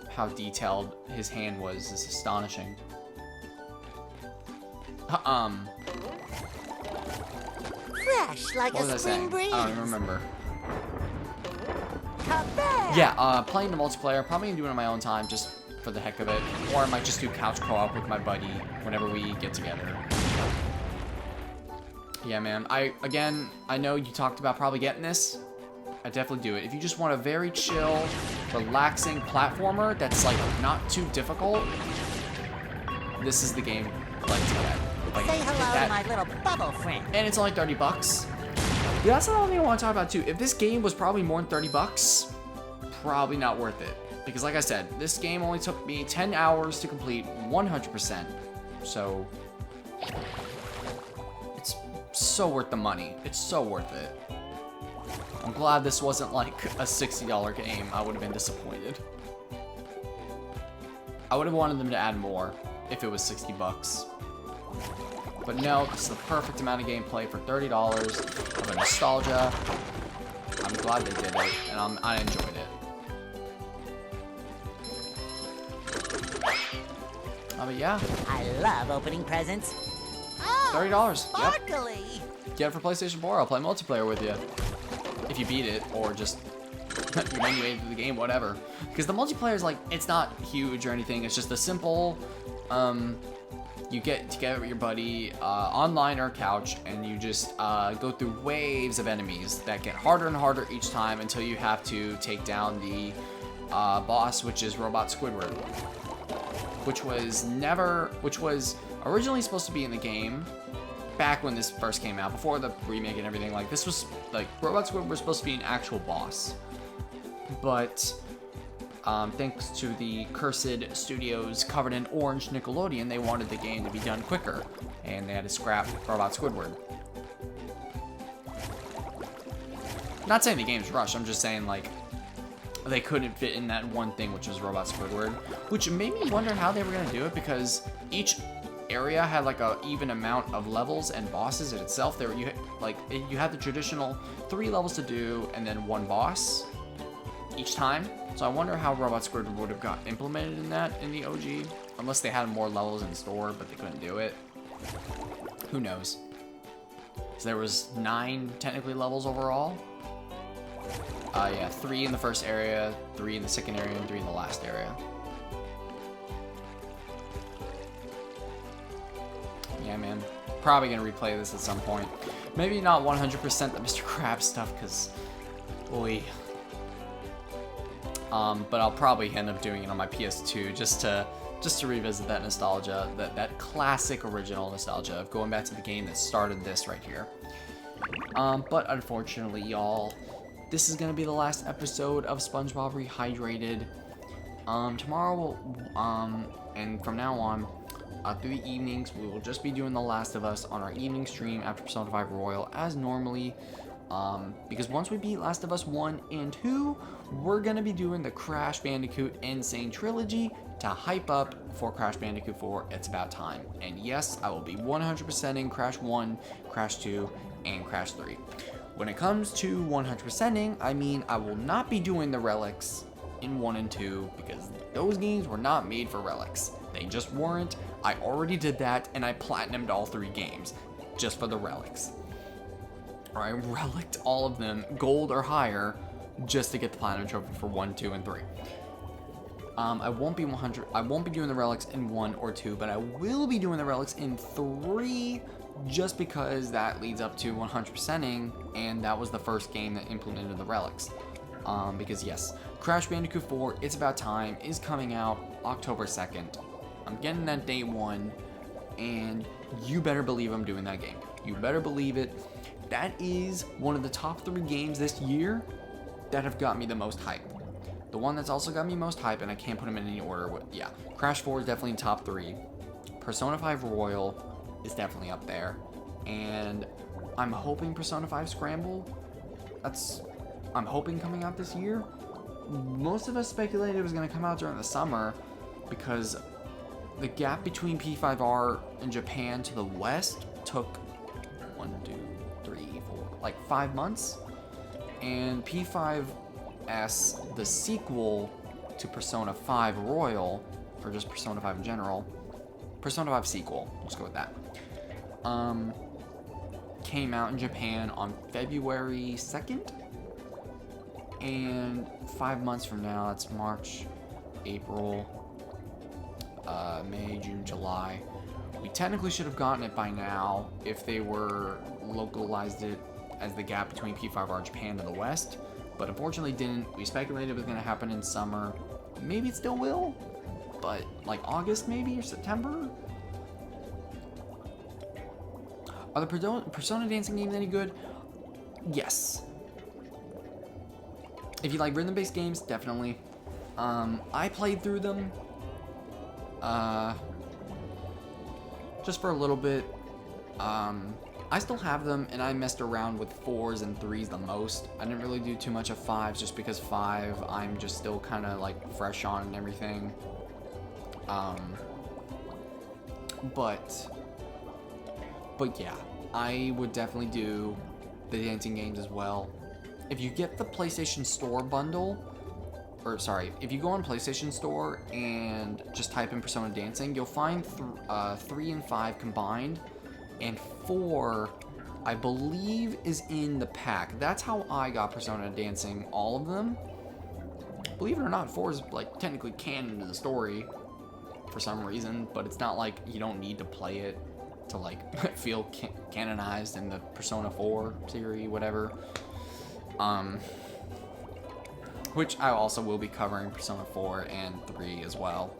How detailed his hand was is astonishing. Fresh like What was a I spring saying? breeze. I don't even remember. Come back. Yeah, playing the multiplayer, probably gonna do it on my own time just for the heck of it. Or I might just do couch co-op with my buddy whenever we get together. Yeah, man. I know you talked about probably getting this. I definitely do it. If you just want a very chill, relaxing platformer that's like not too difficult, this is the game like to get. Like, Say hello that. to my little bubble friend. And it's only 30 bucks. Yeah, that's another thing I want to talk about too. If this game was probably more than 30 bucks, probably not worth it. Because like I said, this game only took me 10 hours to complete 100%. So it's so worth the money. It's so worth it. I'm glad this wasn't like a $60 game. I would have been disappointed. I would have wanted them to add more if it was 60 bucks. But no, it's the perfect amount of gameplay for $30 of a nostalgia. I'm glad they did it, and I enjoyed it. But yeah, I love opening presents. Oh, $30. Yep. sparkly. Get it for PlayStation 4. I'll play multiplayer with you. If you beat it, or just you made through the game, whatever. Because the multiplayer is like, it's not huge or anything. It's just a simple, you get together with your buddy online or couch, and you just go through waves of enemies that get harder and harder each time until you have to take down the boss, which is Robot Squidward, which was originally supposed to be in the game back when this first came out, before the remake and everything. Like, this was like Robot Squidward was supposed to be an actual boss, but thanks to the cursed studios covered in orange Nickelodeon, they wanted the game to be done quicker, and they had to scrap Robot Squidward. Not saying the game's rushed, I'm just saying like they couldn't fit in that one thing, which was Robot Squidward, which made me wonder how they were gonna do it, because each area had like a even amount of levels and bosses in itself. You had the traditional 3 levels to do and then 1 boss each time. So I wonder how Robot Squidward would have got implemented in that in the OG, unless they had more levels in store but they couldn't do it. Who knows? So there was 9 technically levels overall. Yeah, 3 in the first area, 3 in the second area, and 3 in the last area. Yeah, man. Probably gonna replay this at some point. Maybe not 100% the Mr. Krabs stuff, because, boy. But I'll probably end up doing it on my PS2 just to revisit that nostalgia, that classic original nostalgia of going back to the game that started this right here. But unfortunately, y'all, this is gonna be the last episode of SpongeBob Rehydrated. Tomorrow, and from now on, through the evenings, we will just be doing The Last of Us on our evening stream after Persona 5 Royal as normally. Because once we beat Last of Us 1 and 2, we're gonna be doing the Crash Bandicoot Insane Trilogy to hype up for Crash Bandicoot 4, It's About Time. And yes, I will be 100%ing Crash 1, Crash 2, and Crash 3. When it comes to 100%ing, I mean I will not be doing the relics in 1 and 2 because those games were not made for relics. They just weren't. I already did that and I platinumed all 3 games just for the relics. Or I reliced all of them gold or higher just to get the platinum trophy for 1, 2, and 3. I won't be doing the relics in 1 or 2, but I will be doing the relics in 3 just because that leads up to 100%ing, and that was the first game that implemented the relics. Because yes, Crash Bandicoot 4, It's About Time is coming out October 2nd. I'm getting that day 1, and you better believe I'm doing that game. You better believe it. That is one of the top 3 games this year that have got me the most hype. The one that's also got me most hype, and I can't put them in any order, yeah, Crash 4 is definitely in top 3. Persona 5 Royal is definitely up there. And I'm hoping Persona 5 Scramble, I'm hoping coming out this year. Most of us speculated it was going to come out during the summer because the gap between P5R in Japan to the West took 1, 2, 3, 4, like 5 months. And P5S, the sequel to Persona 5 Royal, or just Persona 5 in general, Persona 5 sequel, let's go with that, came out in Japan on February 2nd. And 5 months from now, that's March, April, May, June, July. We technically should have gotten it by now if they were localized it as the gap between P5R Japan to the West, but unfortunately didn't. We speculated it was going to happen in summer. Maybe it still will, but like August maybe or September. Are the Persona dancing games any good? Yes. If you like rhythm-based games, definitely. I played through them just for a little bit. I still have them, and I messed around with 4s and 3s the most. I didn't really do too much of 5s just because 5 I'm just still kind of like fresh on and everything. But yeah, I would definitely do the dancing games as well. If you get the PlayStation Store bundle, or sorry, if you go on PlayStation Store and just type in Persona Dancing, you'll find 3 and 5 combined, and 4, I believe, is in the pack. That's how I got Persona Dancing, all of them. Believe it or not, 4 is like technically canon to the story for some reason, but it's not like you don't need to play it to like feel canonized in the Persona 4 series, whatever. Which I also will be covering Persona 4 and 3 as well.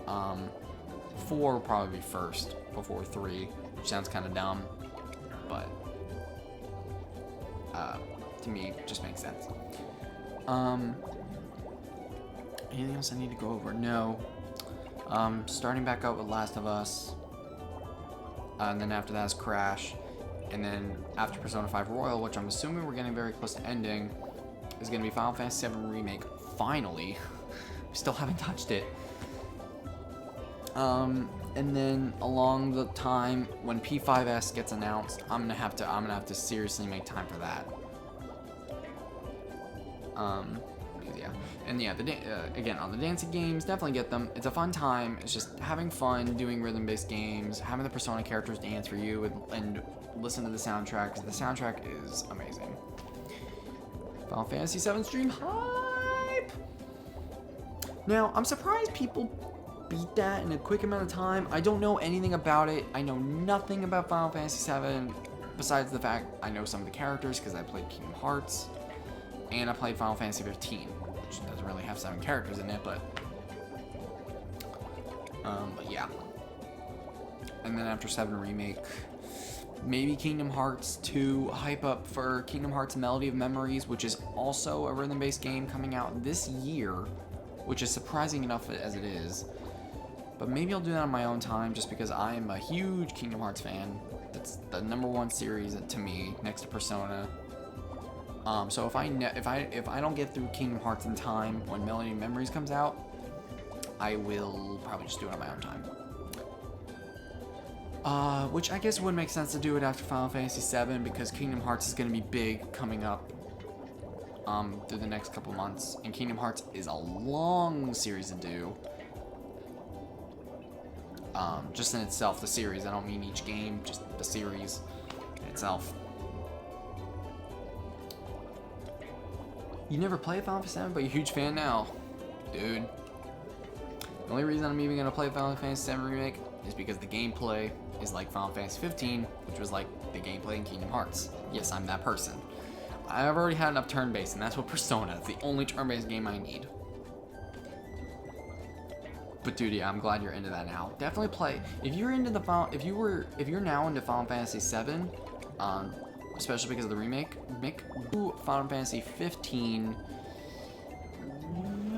4 will probably be first before 3, which sounds kind of dumb, but to me it just makes sense. Anything else I need to go over? No. Starting back up with Last of Us, and then after that is Crash, and then after Persona 5 Royal, which I'm assuming we're getting very close to ending, is going to be Final Fantasy VII Remake, finally. We still haven't touched it. And then along the time when P5S gets announced, I'm gonna have to seriously make time for that. Yeah, and yeah, again, on the dancing games, definitely get them. It's a fun time. It's just having fun doing rhythm-based games, having the Persona characters dance for you, and listen to the soundtrack, because the soundtrack is amazing. Final Fantasy VII stream hype! Now, I'm surprised people beat that in a quick amount of time. I don't know anything about it. I know nothing about Final Fantasy VII, besides the fact I know some of the characters, because I played Kingdom Hearts, and I played Final Fantasy 15, which doesn't really have 7 characters in it, but yeah. And then after 7 Remake, maybe Kingdom Hearts 2 hype up for Kingdom Hearts Melody of Memories, which is also a rhythm-based game coming out this year. which is surprising enough as it is. But maybe I'll do that on my own time, just because I am a huge Kingdom Hearts fan. That's the #1 series to me, next to Persona. So if I don't get through Kingdom Hearts in time when Melody Memories comes out, I will probably just do it on my own time. Which I guess would make sense to do it after Final Fantasy VII, because Kingdom Hearts is going to be big coming up through the next couple months, and Kingdom Hearts is a long series to do. Just in itself, the series. I don't mean each game, just the series in itself. You never played Final Fantasy VII, but you're a huge fan now, dude. The only reason I'm even gonna play Final Fantasy VII Remake is because the gameplay is like Final Fantasy 15, which was like the gameplay in Kingdom Hearts. Yes, I'm that person. I've already had enough turn-based, and that's what Persona is. The only turn-based game I need. But dude, yeah, I'm glad you're into that now. Definitely play. If you're into the if you're now into Final Fantasy VII, especially because of the remake, do Final Fantasy 15,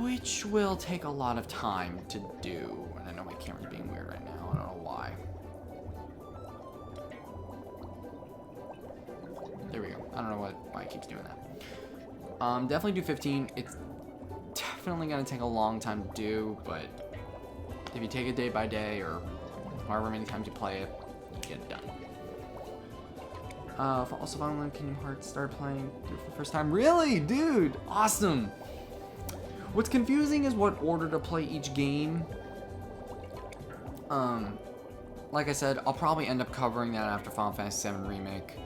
which will take a lot of time to do. And I know my camera's being weird right now. I don't know why. There we go. I don't know why it keeps doing that. Definitely do 15. It's definitely gonna take a long time to do, but if you take it day by day, or however many times you play it, you get it done. Also, finally, Kingdom Hearts started playing for the first time. Really? Dude, awesome! What's confusing is what order to play each game. Like I said, I'll probably end up covering that after Final Fantasy VII Remake.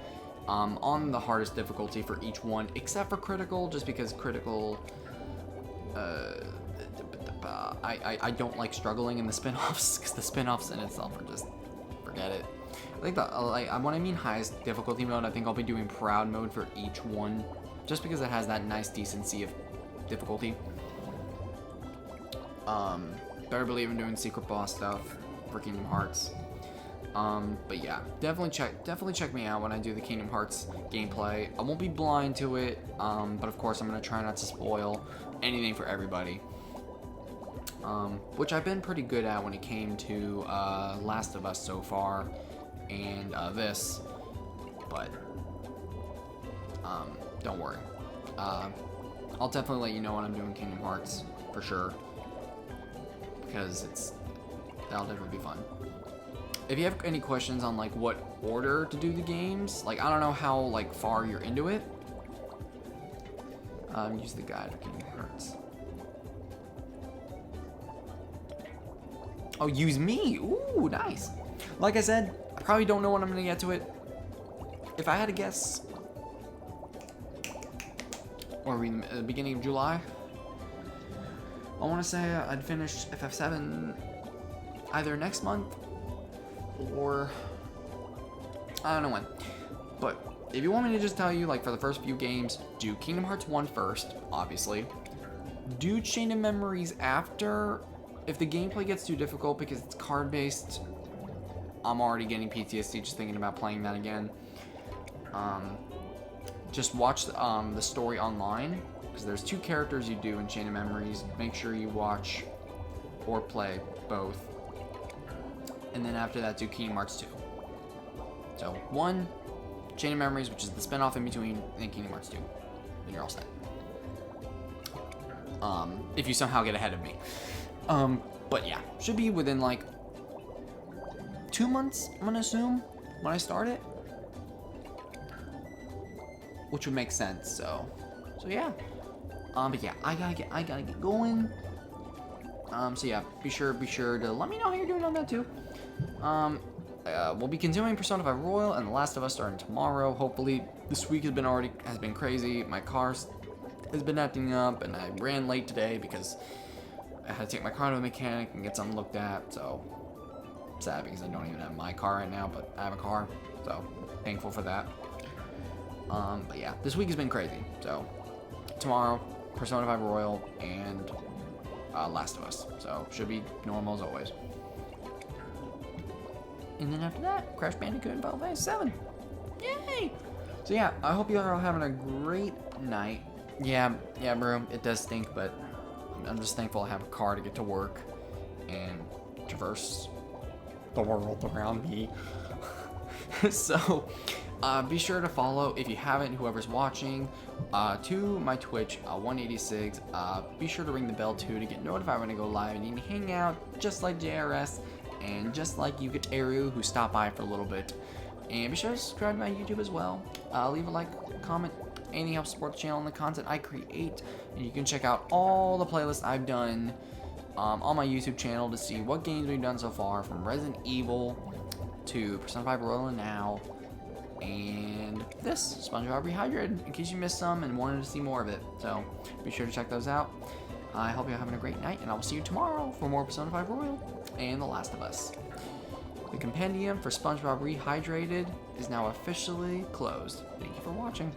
On the hardest difficulty for each one, except for Critical, just because Critical, I don't like struggling in the spin-offs, because the spin-offs in itself are just, forget it. I think when I mean highest difficulty mode, I think I'll be doing Proud mode for each one, just because it has that nice decency of difficulty. Better believe I'm doing secret boss stuff for Kingdom Hearts. But yeah, definitely check me out when I do the Kingdom Hearts gameplay. I won't be blind to it, but of course I'm gonna try not to spoil anything for everybody. Which I've been pretty good at when it came to Last of Us so far, and this. But don't worry. I'll definitely let you know when I'm doing Kingdom Hearts for sure, because that'll definitely be fun. If you have any questions on like what order to do the games, like I don't know how like far you're into it, use the guide for Kingdom Hearts. Oh, use me. Ooh, nice. Like I said, I probably don't know when I'm gonna get to it. If I had to guess, or are we in the beginning of July? I want to say I'd finish FF7 either next month or I don't know when. But if you want me to just tell you, like for the first few games, do Kingdom Hearts 1 first, obviously. Do Chain of Memories after. If the gameplay gets too difficult because it's card-based, I'm already getting PTSD just thinking about playing that again. Just watch the story online, because there's 2 characters you do in Chain of Memories. Make sure you watch or play both. And then after that, do Kingdom Hearts 2. So 1, Chain of Memories, which is the spin-off in between, and then Kingdom Hearts 2. Then you're all set. If you somehow get ahead of me. But yeah, should be within like 2 months, I'm gonna assume, when I start it. Which would make sense, so yeah. But yeah, I gotta get going. So yeah, be sure to let me know how you're doing on that too. We'll be continuing Persona 5 Royal and The Last of Us starting tomorrow. Hopefully, this week has been crazy. My car has been acting up, and I ran late today because I had to take my car to a mechanic and get something looked at. So sad because I don't even have my car right now, but I have a car, so thankful for that. But yeah, this week has been crazy. So tomorrow, Persona 5 Royal and Last of Us. So should be normal as always. And then after that, Crash Bandicoot and Final Fantasy 7. Yay! So yeah, I hope you all are having a great night. Yeah, bro, it does stink, but I'm just thankful I have a car to get to work and traverse the world around me. So be sure to follow, if you haven't, whoever's watching, to my Twitch, 186. Be sure to ring the bell too to get notified when I go live and you can hang out just like JRS and just like Yukateru, who stopped by for a little bit. And be sure to subscribe to my YouTube as well. Leave a like, comment, anything helps support the channel and the content I create. And you can check out all the playlists I've done on my YouTube channel to see what games we've done so far, from Resident Evil to Persona 5 Royal and now, and this, SpongeBob Rehydrated, in case you missed some and wanted to see more of it. So be sure to check those out. I hope you're having a great night, and I will see you tomorrow for more Persona 5 Royal and The Last of Us. The compendium for SpongeBob Rehydrated is now officially closed. Thank you for watching.